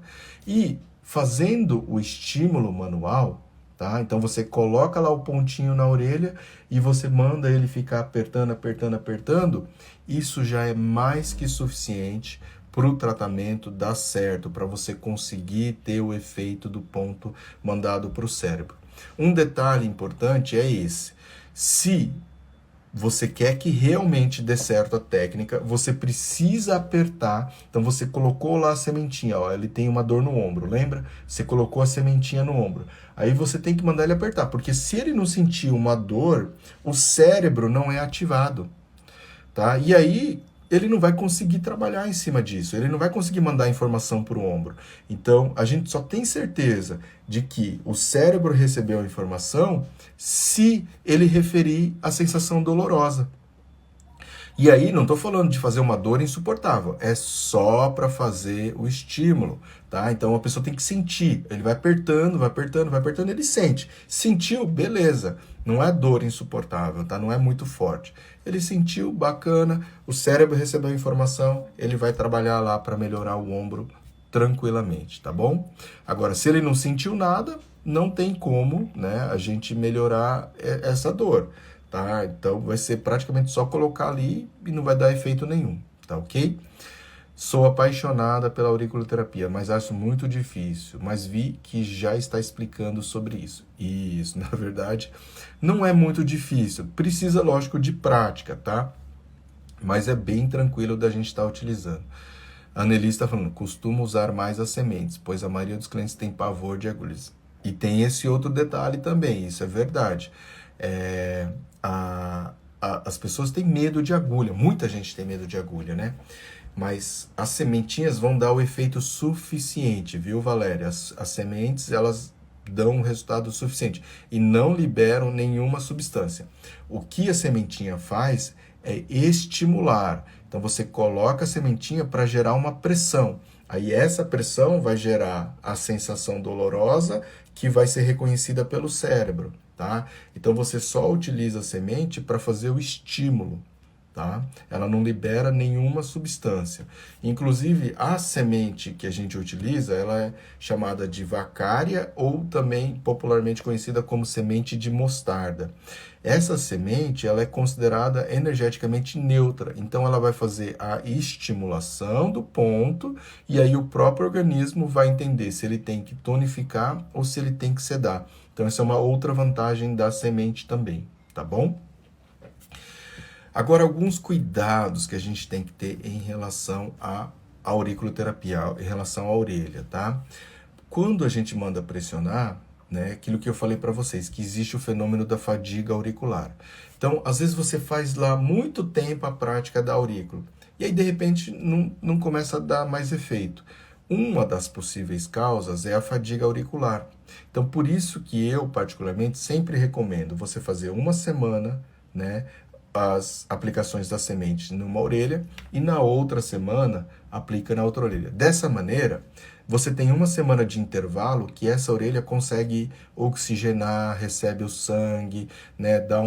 E fazendo o estímulo manual, tá? Então você coloca lá o pontinho na orelha e você manda ele ficar apertando, apertando, apertando. Isso já é mais que suficiente para o tratamento dar certo, para você conseguir ter o efeito do ponto mandado para o cérebro. Um detalhe importante é esse: se você quer que realmente dê certo a técnica, você precisa apertar. Então você colocou lá a sementinha, ó, ele tem uma dor no ombro, lembra? Você colocou a sementinha no ombro. Aí você tem que mandar ele apertar, porque se ele não sentir uma dor, o cérebro não é ativado, tá? E aí ele não vai conseguir trabalhar em cima disso, ele não vai conseguir mandar informação para o ombro. Então, a gente só tem certeza de que o cérebro recebeu a informação se ele referir a sensação dolorosa. E aí, não estou falando de fazer uma dor insuportável, é só para fazer o estímulo, tá? Então, a pessoa tem que sentir, ele vai apertando, vai apertando, vai apertando, ele sente. Sentiu, beleza, não é dor insuportável, tá? Não é muito forte. Ele sentiu, bacana, o cérebro recebeu a informação, ele vai trabalhar lá para melhorar o ombro tranquilamente, tá bom? Agora, se ele não sentiu nada, não tem como, né, a gente melhorar essa dor. Tá? Então vai ser praticamente só colocar ali e não vai dar efeito nenhum, tá ok? Sou apaixonada pela auriculoterapia, mas acho muito difícil, mas vi que já está explicando sobre isso. Isso, na verdade, não é muito difícil, precisa, lógico, de prática, tá? Mas é bem tranquilo da gente estar utilizando. A Anneli está falando, costumo usar mais as sementes, pois a maioria dos clientes tem pavor de agulhas. E tem esse outro detalhe também, isso é verdade. As pessoas têm medo de agulha, muita gente tem medo de agulha, né? Mas as sementinhas vão dar o efeito suficiente, viu, Valéria? As sementes, elas dão um resultado suficiente e não liberam nenhuma substância. O que a sementinha faz é estimular. Então você coloca a sementinha para gerar uma pressão. Aí essa pressão vai gerar a sensação dolorosa que vai ser reconhecida pelo cérebro, tá? Então você só utiliza a semente para fazer o estímulo, tá? Ela não libera nenhuma substância. Inclusive, a semente que a gente utiliza, ela é chamada de vacária ou também popularmente conhecida como semente de mostarda. Essa semente, ela é considerada energeticamente neutra, então ela vai fazer a estimulação do ponto e aí o próprio organismo vai entender se ele tem que tonificar ou se ele tem que sedar. Então essa é uma outra vantagem da semente também, tá bom? Agora, alguns cuidados que a gente tem que ter em relação à auriculoterapia, em relação à orelha, tá? Quando a gente manda pressionar, né, aquilo que eu falei para vocês, que existe o fenômeno da fadiga auricular. Então, às vezes você faz lá muito tempo a prática da aurícula, e aí de repente não começa a dar mais efeito. Uma das possíveis causas é a fadiga auricular. Então, por isso que eu, particularmente, sempre recomendo você fazer uma semana, né, as aplicações da semente numa orelha e na outra semana aplica na outra orelha. Dessa maneira, você tem uma semana de intervalo que essa orelha consegue oxigenar, recebe o sangue, né, dá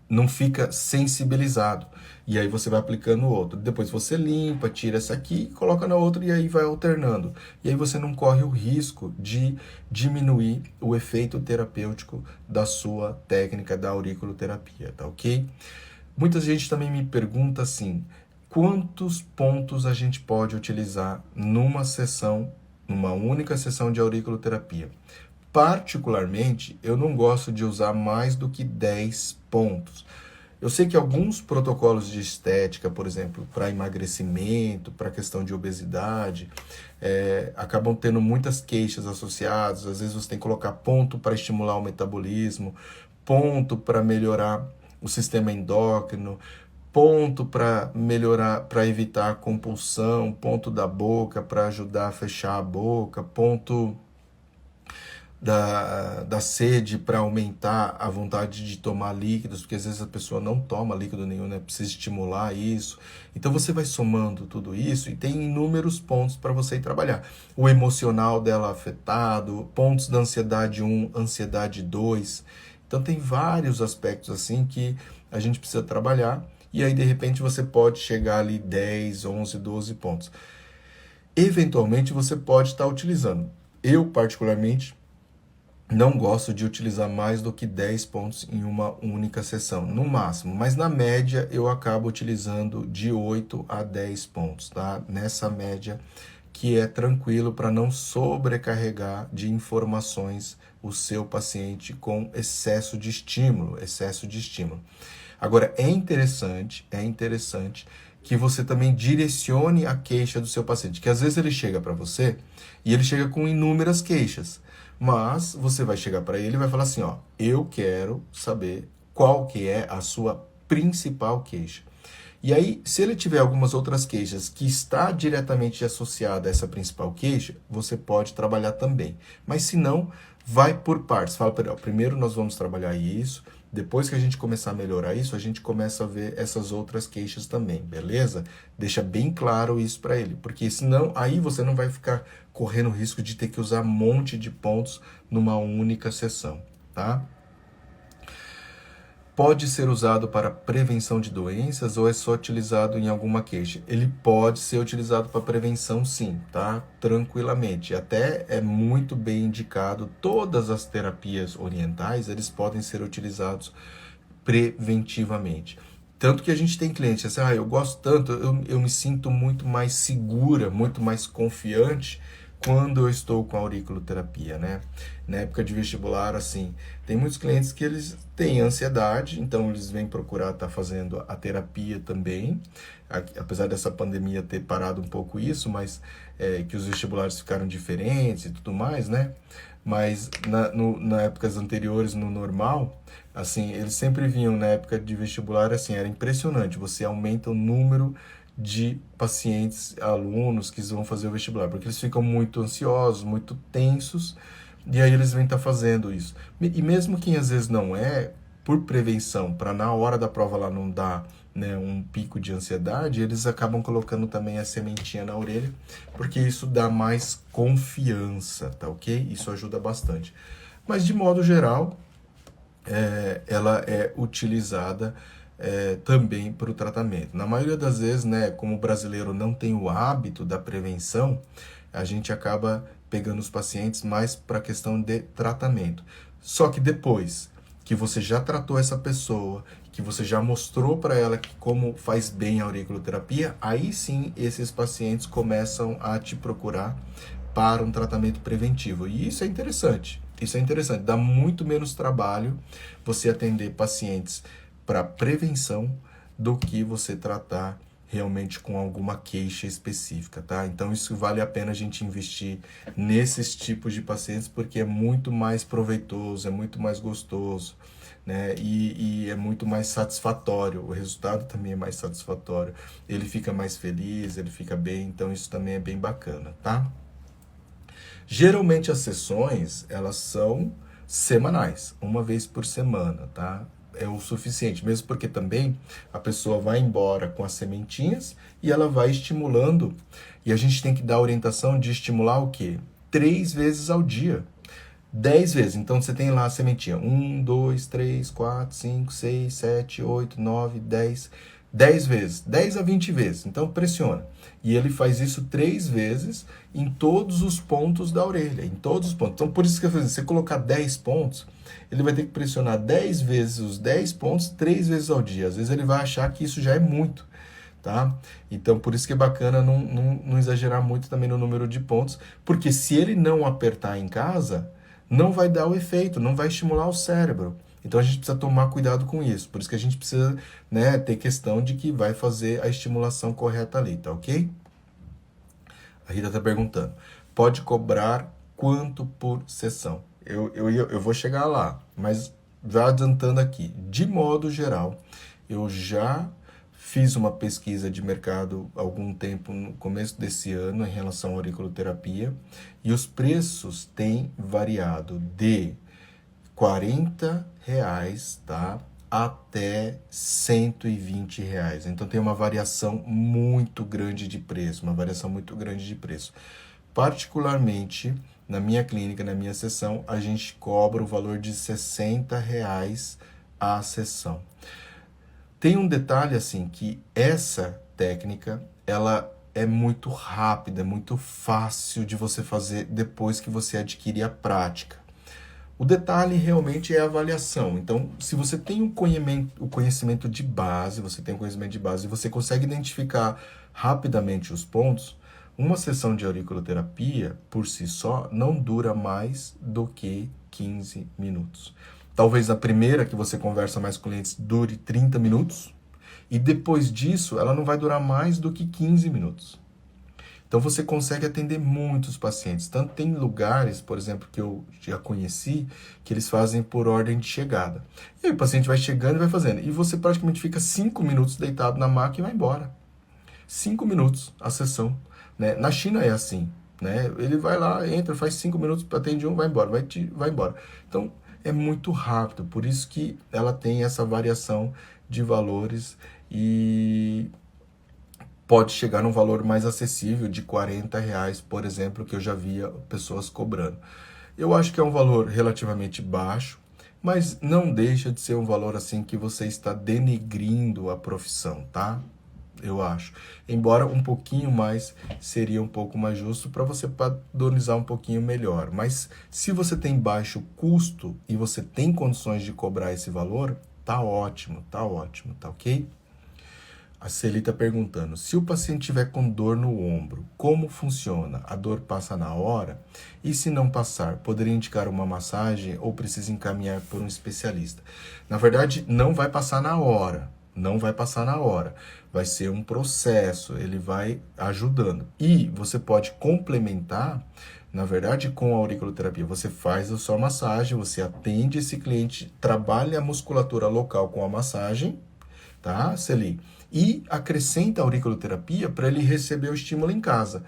não fica sensibilizado. E aí você vai aplicando o outro. Depois você limpa, tira essa aqui, coloca na outra e aí vai alternando. E aí você não corre o risco de diminuir o efeito terapêutico da sua técnica da auriculoterapia, tá ok? Muita gente também me pergunta assim, quantos pontos a gente pode utilizar numa sessão, numa única sessão de auriculoterapia? Particularmente, eu não gosto de usar mais do que 10 pontos. Eu sei que alguns protocolos de estética, por exemplo, para emagrecimento, para questão de obesidade, acabam tendo muitas queixas associadas. Às vezes você tem que colocar ponto para estimular o metabolismo, ponto para melhorar o sistema endócrino, ponto para melhorar, para evitar a compulsão, ponto da boca para ajudar a fechar a boca, ponto da sede para aumentar a vontade de tomar líquidos, porque às vezes a pessoa não toma líquido nenhum, né? Precisa estimular isso. Então você vai somando tudo isso e tem inúmeros pontos para você ir trabalhar. O emocional dela afetado, pontos da ansiedade 1, ansiedade 2. Então tem vários aspectos assim que a gente precisa trabalhar e aí de repente você pode chegar ali 10, 11, 12 pontos. Eventualmente você pode estar utilizando. Eu particularmente não gosto de utilizar mais do que 10 pontos em uma única sessão, no máximo. Mas na média eu acabo utilizando de 8 a 10 pontos, tá? Nessa média que é tranquilo para não sobrecarregar de informações o seu paciente com excesso de estímulo, Agora, é interessante que você também direcione a queixa do seu paciente, que às vezes ele chega para você e ele chega com inúmeras queixas, mas você vai chegar para ele e vai falar assim, ó, eu quero saber qual que é a sua principal queixa. E aí, se ele tiver algumas outras queixas que está diretamente associada a essa principal queixa, você pode trabalhar também. Mas se não, vai por partes. Fala para ele, primeiro nós vamos trabalhar isso, depois que a gente começar a melhorar isso, a gente começa a ver essas outras queixas também, beleza? Deixa bem claro isso para ele, porque senão aí você não vai ficar correndo o risco de ter que usar um monte de pontos numa única sessão, tá? Pode ser usado para prevenção de doenças ou é só utilizado em alguma queixa? Ele pode ser utilizado para prevenção sim, tá? Tranquilamente. Até é muito bem indicado, todas as terapias orientais, eles podem ser utilizados preventivamente. Tanto que a gente tem clientes assim, eu gosto tanto, eu me sinto muito mais segura, muito mais confiante quando eu estou com a auriculoterapia, né? Na época de vestibular, assim, tem muitos clientes que eles têm ansiedade, então eles vêm procurar estar fazendo a terapia também, apesar dessa pandemia ter parado um pouco isso, mas que os vestibulares ficaram diferentes e tudo mais, né? Mas na épocas anteriores, no normal, assim, eles sempre vinham na época de vestibular, assim, era impressionante, você aumenta o número de pacientes, alunos que vão fazer o vestibular, porque eles ficam muito ansiosos, muito tensos, e aí eles vêm estar fazendo isso. E mesmo quem às vezes não é, por prevenção, para na hora da prova lá não dar, né, um pico de ansiedade, eles acabam colocando também a sementinha na orelha, porque isso dá mais confiança, tá ok? Isso ajuda bastante. Mas de modo geral, ela é utilizada também para o tratamento. Na maioria das vezes, né, como o brasileiro não tem o hábito da prevenção, a gente acaba pegando os pacientes mais para a questão de tratamento. Só que depois que você já tratou essa pessoa, que você já mostrou para ela que como faz bem a auriculoterapia, aí sim esses pacientes começam a te procurar para um tratamento preventivo. E isso é interessante. Isso é interessante. Dá muito menos trabalho você atender pacientes para prevenção do que você tratar realmente com alguma queixa específica, tá? Então isso vale a pena a gente investir nesses tipos de pacientes porque é muito mais proveitoso, é muito mais gostoso, né? E é muito mais satisfatório, o resultado também é mais satisfatório, ele fica mais feliz, ele fica bem, então isso também é bem bacana, tá? Geralmente as sessões, elas são semanais, uma vez por semana, tá? É o suficiente, mesmo porque também a pessoa vai embora com as sementinhas e ela vai estimulando. E a gente tem que dar orientação de estimular o quê? 3 vezes ao dia. 10 vezes. Então você tem lá a sementinha. 1, 2, 3, 4, 5, 6, 7, 8, 9, 10. 10 vezes. 10 a 20 vezes. Então pressiona. E ele faz isso 3 vezes em todos os pontos da orelha. Em todos os pontos. Então por isso que eu falei, se você colocar 10 pontos, ele vai ter que pressionar 10 vezes os 10 pontos, 3 vezes ao dia. Às vezes ele vai achar que isso já é muito. Tá? Então, por isso que é bacana não exagerar muito também no número de pontos, porque se ele não apertar em casa, não vai dar o efeito, não vai estimular o cérebro. Então a gente precisa tomar cuidado com isso. Por isso que a gente precisa, né, ter questão de que vai fazer a estimulação correta ali, tá ok? A Rita está perguntando, pode cobrar quanto por sessão? Eu vou chegar lá, mas já adiantando aqui, de modo geral, eu já fiz uma pesquisa de mercado há algum tempo, no começo desse ano, em relação à auriculoterapia, e os preços têm variado de R$ 40, tá, até R$ 120. Então tem uma variação muito grande de preço, Particularmente, na minha clínica, na minha sessão, a gente cobra o valor de R$ 60 a sessão. Tem um detalhe assim, que essa técnica, ela é muito rápida, é muito fácil de você fazer depois que você adquire a prática. O detalhe realmente é a avaliação. Então, se você tem o conhecimento de base, você tem o conhecimento de base e você consegue identificar rapidamente os pontos, uma sessão de auriculoterapia, por si só, não dura mais do que 15 minutos. Talvez a primeira que você conversa mais com clientes dure 30 minutos, e depois disso ela não vai durar mais do que 15 minutos. Então você consegue atender muitos pacientes. Tanto tem lugares, por exemplo, que eu já conheci, que eles fazem por ordem de chegada. E aí o paciente vai chegando e vai fazendo. E você praticamente fica 5 minutos deitado na maca e vai embora. 5 minutos a sessão. Né? Na China é assim. Né? Ele vai lá, entra, faz 5 minutos, atende um, vai embora, vai embora. Então é muito rápido. Por isso que ela tem essa variação de valores e pode chegar num valor mais acessível de R$ 40, por exemplo, que eu já via pessoas cobrando. Eu acho que é um valor relativamente baixo, mas não deixa de ser um valor assim que você está denegrindo a profissão, tá? Eu acho. Embora um pouquinho mais seria um pouco mais justo para você padronizar um pouquinho melhor. Mas se você tem baixo custo e você tem condições de cobrar esse valor, tá ótimo, tá ok? A Celi está perguntando, se o paciente tiver com dor no ombro, como funciona? A dor passa na hora? E se não passar, poderia indicar uma massagem ou precisa encaminhar por um especialista? Na verdade, não vai passar na hora. Não vai passar na hora. Vai ser um processo, ele vai ajudando. E você pode complementar, na verdade, com a auriculoterapia. Você faz a sua massagem, você atende esse cliente, trabalha a musculatura local com a massagem, tá, Celi? E acrescenta a auriculoterapia para ele receber o estímulo em casa.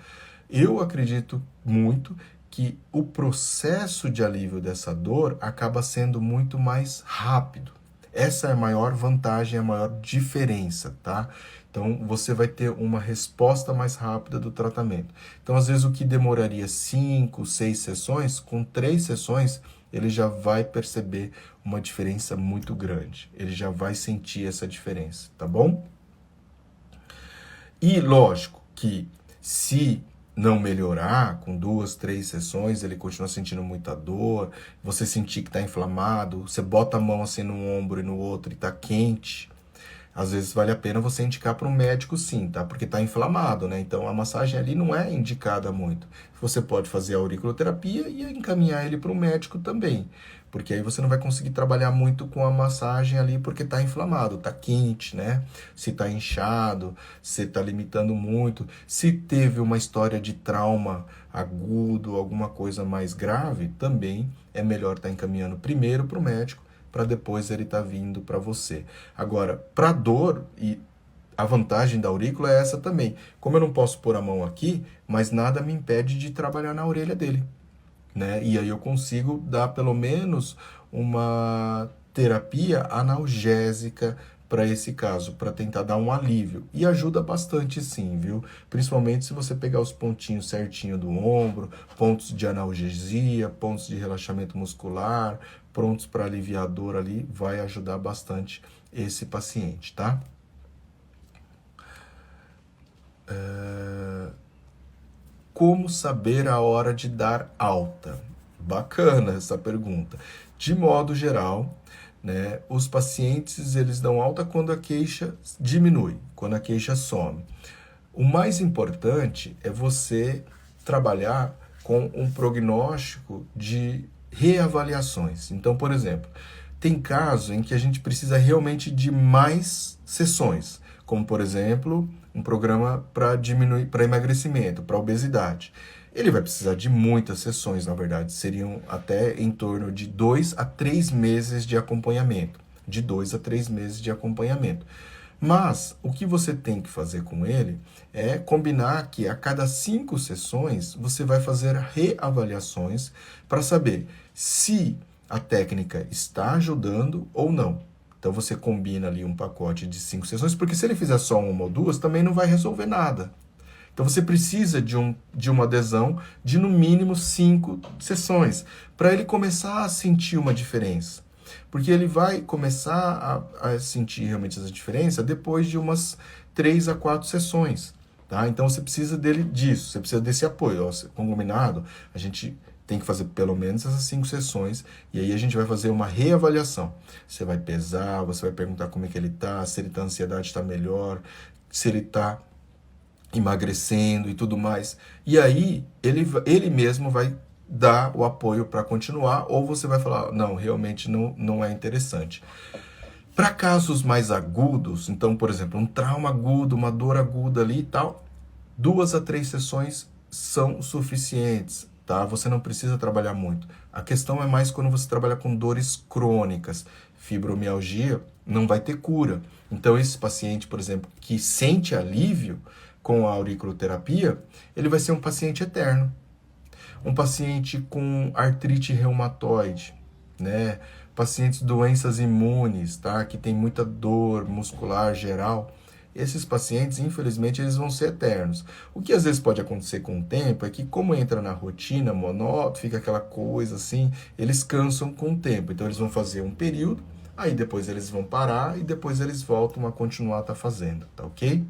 Eu acredito muito que o processo de alívio dessa dor acaba sendo muito mais rápido. Essa é a maior vantagem, a maior diferença, tá? Então, você vai ter uma resposta mais rápida do tratamento. Então, às vezes, o que demoraria 5, 6 sessões, com 3 sessões, ele já vai perceber uma diferença muito grande. Ele já vai sentir essa diferença, tá bom? E lógico que se não melhorar, com 2, 3 sessões, ele continua sentindo muita dor, você sentir que está inflamado, você bota a mão assim num ombro e no outro e está quente, às vezes vale a pena você indicar para um médico sim, tá? Porque está inflamado, né? Então a massagem ali não é indicada muito. Você pode fazer a auriculoterapia e encaminhar ele para o médico também. Porque aí você não vai conseguir trabalhar muito com a massagem ali porque está inflamado, está quente, né? Se está inchado, se está limitando muito. Se teve uma história de trauma agudo, alguma coisa mais grave, também é melhor estar encaminhando primeiro para o médico para depois ele estar vindo para você. Agora, para dor, e a vantagem da aurícula é essa também. Como eu não posso pôr a mão aqui, mas nada me impede de trabalhar na orelha dele, né? E aí eu consigo dar pelo menos uma terapia analgésica para esse caso, para tentar dar um alívio. E ajuda bastante sim, viu? Principalmente se você pegar os pontinhos certinho do ombro, pontos de analgesia, pontos de relaxamento muscular, prontos para aliviar a dor ali, vai ajudar bastante esse paciente, tá? Como saber a hora de dar alta? Bacana essa pergunta. De modo geral, né, os pacientes eles dão alta quando a queixa diminui, quando a queixa some. O mais importante é você trabalhar com um prognóstico de reavaliações. Então, por exemplo, tem casos em que a gente precisa realmente de mais sessões, como por exemplo, um programa para diminuir, para emagrecimento, para obesidade. Ele vai precisar de muitas sessões, na verdade, seriam até em torno de 2 a 3 meses de acompanhamento, de 2 a 3 meses de acompanhamento. Mas o que você tem que fazer com ele é combinar que a cada 5 sessões você vai fazer reavaliações para saber se a técnica está ajudando ou não. Então você combina ali um pacote de 5 sessões, porque se ele fizer só uma ou duas, também não vai resolver nada. Então você precisa de uma adesão de no mínimo 5 sessões, para ele começar a sentir uma diferença. Porque ele vai começar a sentir realmente essa diferença depois de umas 3 a 4 sessões. Tá? Então você precisa disso, você precisa desse apoio. Ó, combinado, a gente tem que fazer pelo menos essas 5 sessões, e aí a gente vai fazer uma reavaliação. Você vai pesar, você vai perguntar como é que ele tá, se ele tá, a ansiedade está melhor, se ele tá emagrecendo e tudo mais. E aí ele mesmo vai dar o apoio para continuar, ou você vai falar, não, realmente não é interessante. Para casos mais agudos, então, por exemplo, um trauma agudo, uma dor aguda ali e tal, 2 a 3 sessões são suficientes, tá? Você não precisa trabalhar muito. A questão é mais quando você trabalha com dores crônicas. Fibromialgia não vai ter cura. Então, esse paciente, por exemplo, que sente alívio com a auriculoterapia, ele vai ser um paciente eterno. Um paciente com artrite reumatoide, né? Pacientes doenças imunes, tá? Que tem muita dor muscular geral. Esses pacientes, infelizmente, eles vão ser eternos. O que às vezes pode acontecer com o tempo é que, como entra na rotina monótona, fica aquela coisa assim, eles cansam com o tempo. Então, eles vão fazer um período, aí depois eles vão parar e depois eles voltam a continuar a estar fazendo, tá ok?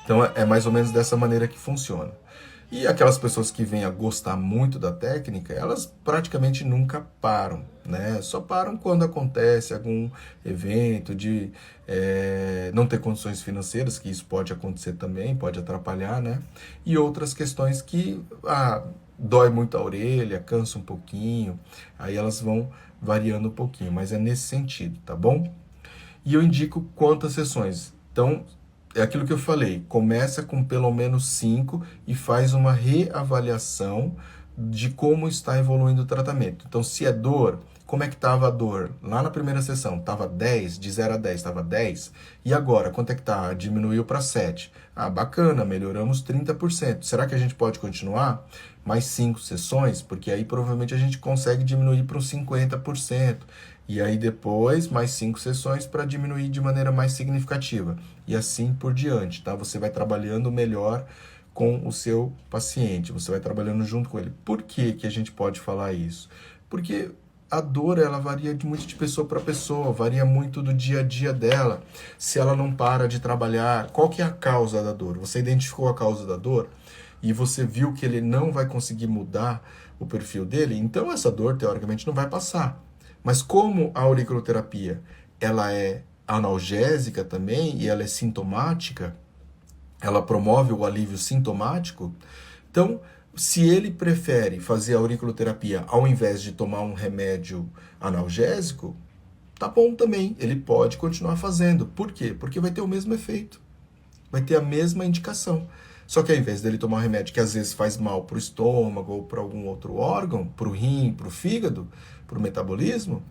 Então, é mais ou menos dessa maneira que funciona. E aquelas pessoas que vêm a gostar muito da técnica, elas praticamente nunca param, né? Só param quando acontece algum evento de não ter condições financeiras, que isso pode acontecer também, pode atrapalhar, né? E outras questões que dói muito a orelha, cansa um pouquinho, aí elas vão variando um pouquinho, mas é nesse sentido, tá bom? E eu indico quantas sessões. Então, é aquilo que eu falei, começa com pelo menos 5 e faz uma reavaliação de como está evoluindo o tratamento. Então, se é dor, como é que estava a dor? Lá na primeira sessão, estava 10, de 0 a 10, estava 10. E agora, quanto é que está? Diminuiu para 7. Ah, bacana, melhoramos 30%. Será que a gente pode continuar? Mais 5 sessões? Porque aí provavelmente a gente consegue diminuir para uns 50%. E aí depois, mais 5 sessões para diminuir de maneira mais significativa. E assim por diante, tá? Você vai trabalhando melhor com o seu paciente, você vai trabalhando junto com ele. Por que que a gente pode falar isso? Porque a dor, ela varia muito de pessoa para pessoa, varia muito do dia a dia dela. Se ela não para de trabalhar, qual que é a causa da dor? Você identificou a causa da dor e você viu que ele não vai conseguir mudar o perfil dele, então essa dor, teoricamente, não vai passar. Mas como a auriculoterapia, ela é analgésica também e ela é sintomática, ela promove o alívio sintomático, então, se ele prefere fazer a auriculoterapia ao invés de tomar um remédio analgésico, tá bom também, ele pode continuar fazendo. Por quê? Porque vai ter o mesmo efeito, vai ter a mesma indicação. Só que ao invés dele tomar um remédio que às vezes faz mal para o estômago ou para algum outro órgão, para o rim, para o fígado, para o metabolismo,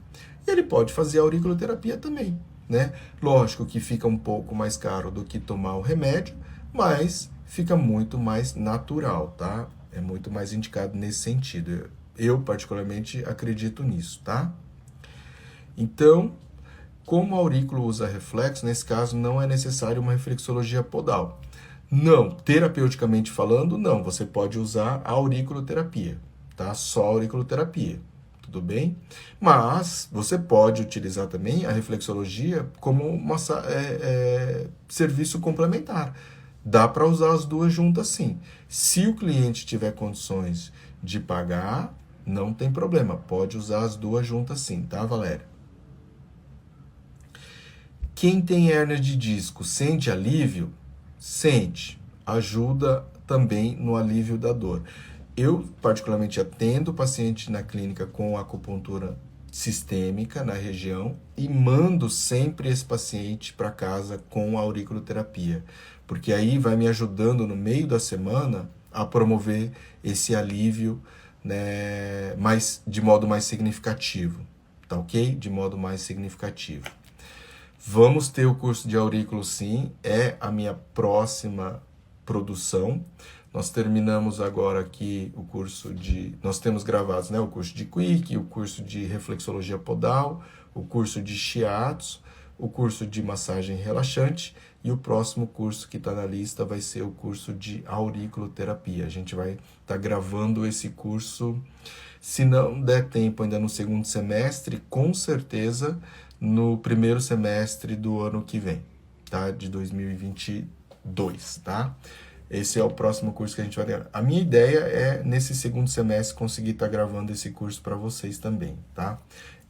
ele pode fazer a auriculoterapia também, né? Lógico que fica um pouco mais caro do que tomar o remédio, mas fica muito mais natural, tá? É muito mais indicado nesse sentido. Eu particularmente acredito nisso, tá? Então, como a aurícula usa reflexo, nesse caso não é necessário uma reflexologia podal. Não, terapeuticamente falando, não. Você pode usar a auriculoterapia, tá? Só a auriculoterapia, tudo bem? Mas você pode utilizar também a reflexologia como um serviço complementar. Dá para usar as duas juntas sim. Se o cliente tiver condições de pagar, não tem problema. Pode usar as duas juntas sim, tá, Valéria? Quem tem hérnia de disco sente alívio? Sente. Ajuda também no alívio da dor. Eu, particularmente, atendo o paciente na clínica com acupuntura sistêmica na região e mando sempre esse paciente para casa com a auriculoterapia, porque aí vai me ajudando no meio da semana a promover esse alívio, né, de modo mais significativo, tá ok? De modo mais significativo. Vamos ter o curso de aurículo sim, é a minha próxima produção. Nós terminamos agora aqui o curso nós temos gravados, né, o curso de Quick, o curso de reflexologia podal, o curso de shiatsu, o curso de massagem relaxante e o próximo curso que está na lista vai ser o curso de auriculoterapia. A gente vai estar gravando esse curso, se não der tempo ainda no segundo semestre, com certeza no primeiro semestre do ano que vem, tá? De 2022, tá? esse é o próximo curso que a gente vai ter. A minha ideia é, nesse segundo semestre, conseguir estar gravando esse curso para vocês também, tá?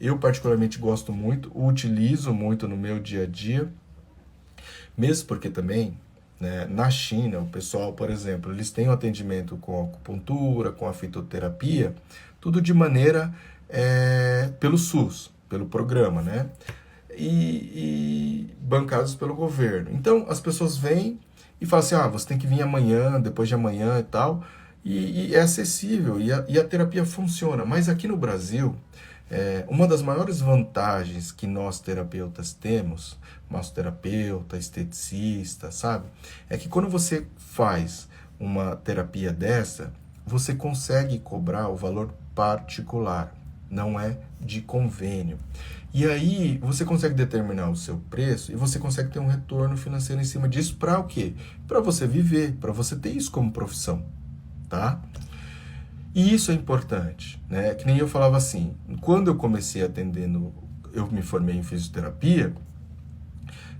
Eu particularmente gosto muito, utilizo muito no meu dia a dia, mesmo porque também, né, na China, o pessoal, por exemplo, eles têm um atendimento com acupuntura, com a fitoterapia, tudo de maneira pelo SUS, pelo programa, né? E bancados pelo governo. Então, as pessoas vêm e falam assim, você tem que vir amanhã, depois de amanhã e tal, e é acessível, e a terapia funciona. Mas aqui no Brasil, uma das maiores vantagens que nós terapeutas temos, massoterapeuta, esteticista, sabe? É que quando você faz uma terapia dessa, você consegue cobrar o valor particular, não é de convênio. E aí você consegue determinar o seu preço e você consegue ter um retorno financeiro em cima disso para o quê? Para você viver, para você ter isso como profissão, tá? E isso é importante, né? Que nem eu falava assim, quando eu comecei atendendo, eu me formei em fisioterapia,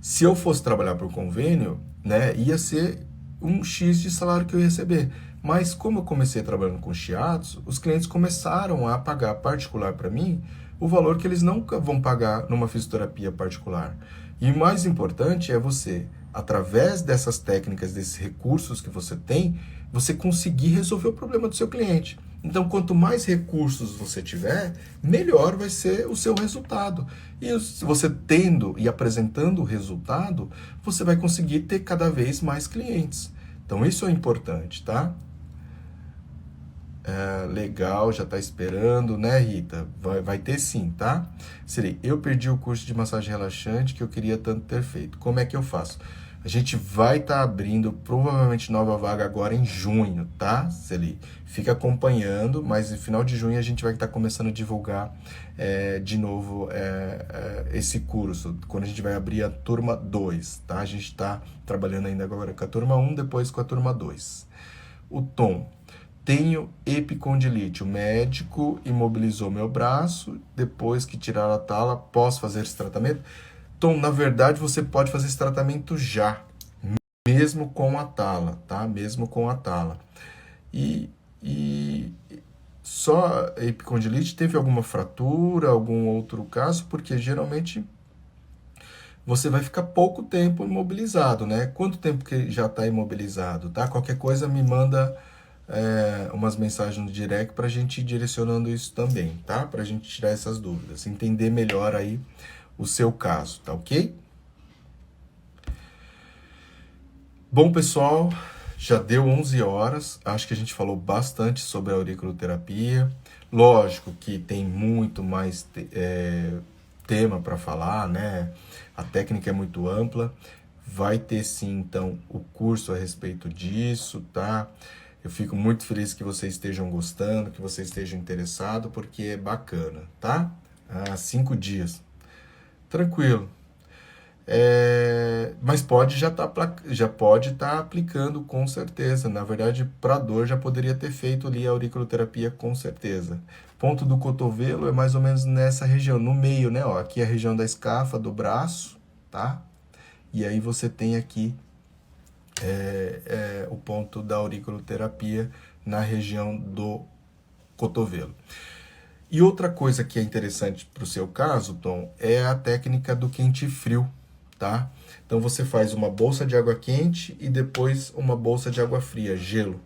se eu fosse trabalhar por convênio, né, ia ser um X de salário que eu ia receber. Mas como eu comecei trabalhando com shiatsu, os clientes começaram a pagar particular para mim o valor que eles nunca vão pagar numa fisioterapia particular. E o mais importante é você, através dessas técnicas, desses recursos que você tem, você conseguir resolver o problema do seu cliente. Então, quanto mais recursos você tiver, melhor vai ser o seu resultado. E se você tendo e apresentando o resultado, você vai conseguir ter cada vez mais clientes. Então, isso é importante, tá? Legal, já tá esperando, né, Rita? Vai ter sim, tá? Siri, eu perdi o curso de massagem relaxante que eu queria tanto ter feito. Como é que eu faço? A gente vai estar abrindo provavelmente nova vaga agora em junho, tá, Siri? Fica acompanhando, mas no final de junho a gente vai estar começando a divulgar de novo esse curso, quando a gente vai abrir a turma 2, tá? A gente está trabalhando ainda agora com a turma 1, depois com a turma 2. O Tom. Tenho epicondilite. O médico imobilizou meu braço. Depois que tiraram a tala, posso fazer esse tratamento? Então, na verdade, você pode fazer esse tratamento já, mesmo com a tala, tá? Mesmo com a tala. E só a epicondilite teve alguma fratura, algum outro caso? Porque geralmente você vai ficar pouco tempo imobilizado, né? Quanto tempo que já está imobilizado, tá? Qualquer coisa me manda umas mensagens no direct para a gente ir direcionando isso também, tá? Para a gente tirar essas dúvidas, entender melhor aí o seu caso, tá ok? Bom, pessoal, já deu 11 horas, acho que a gente falou bastante sobre a auriculoterapia. Lógico que tem muito mais tema para falar, né? A técnica é muito ampla. Vai ter sim, então, o curso a respeito disso, tá? Eu fico muito feliz que vocês estejam gostando, que vocês estejam interessados, porque é bacana, tá? 5 dias. Tranquilo. Mas já pode estar aplicando com certeza. Na verdade, para dor já poderia ter feito ali a auriculoterapia com certeza. Ponto do cotovelo é mais ou menos nessa região, no meio, né? Ó, aqui é a região da escafa do braço, tá? E aí você tem aqui o ponto da auriculoterapia na região do cotovelo. E outra coisa que é interessante para o seu caso, Tom, é a técnica do quente-frio, tá? Então você faz uma bolsa de água quente e depois uma bolsa de água fria, gelo.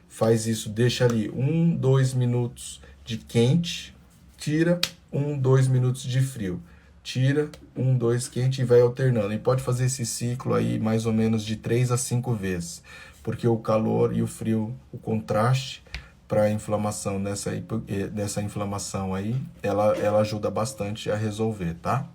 Faz isso, deixa ali 2 minutos de quente, tira 2 minutos de frio. Tira 2 quente e vai alternando. E pode fazer esse ciclo aí mais ou menos de 3 a 5 vezes, porque o calor e o frio, o contraste para a inflamação dessa inflamação aí, ela ajuda bastante a resolver, tá?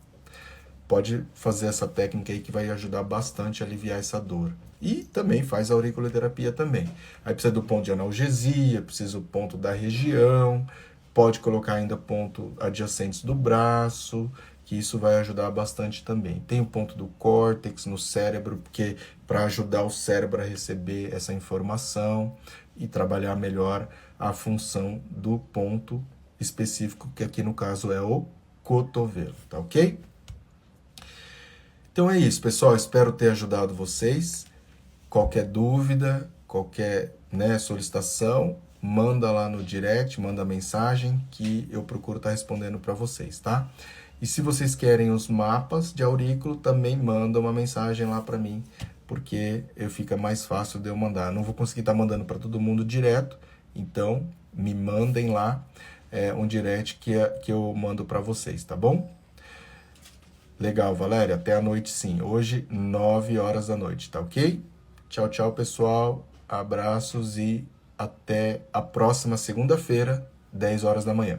Pode fazer essa técnica aí que vai ajudar bastante a aliviar essa dor. E também faz a auriculoterapia também. Aí precisa do ponto de analgesia, precisa do ponto da região, pode colocar ainda ponto adjacentes do braço, que isso vai ajudar bastante também. Tem o ponto do córtex no cérebro, porque para ajudar o cérebro a receber essa informação e trabalhar melhor a função do ponto específico, que aqui no caso é o cotovelo, tá ok? Então é isso, pessoal. Espero ter ajudado vocês. Qualquer dúvida, qualquer, né, solicitação, manda lá no direct, manda mensagem que eu procuro estar respondendo para vocês, tá? E se vocês querem os mapas de aurículo, também manda uma mensagem lá para mim, porque fica mais fácil de eu mandar. Não vou conseguir estar mandando para todo mundo direto, então me mandem lá um direct que eu mando para vocês, tá bom? Legal, Valéria, até a noite sim. Hoje, 9 horas da noite, tá ok? Tchau, tchau, pessoal. Abraços e até a próxima segunda-feira, 10 horas da manhã.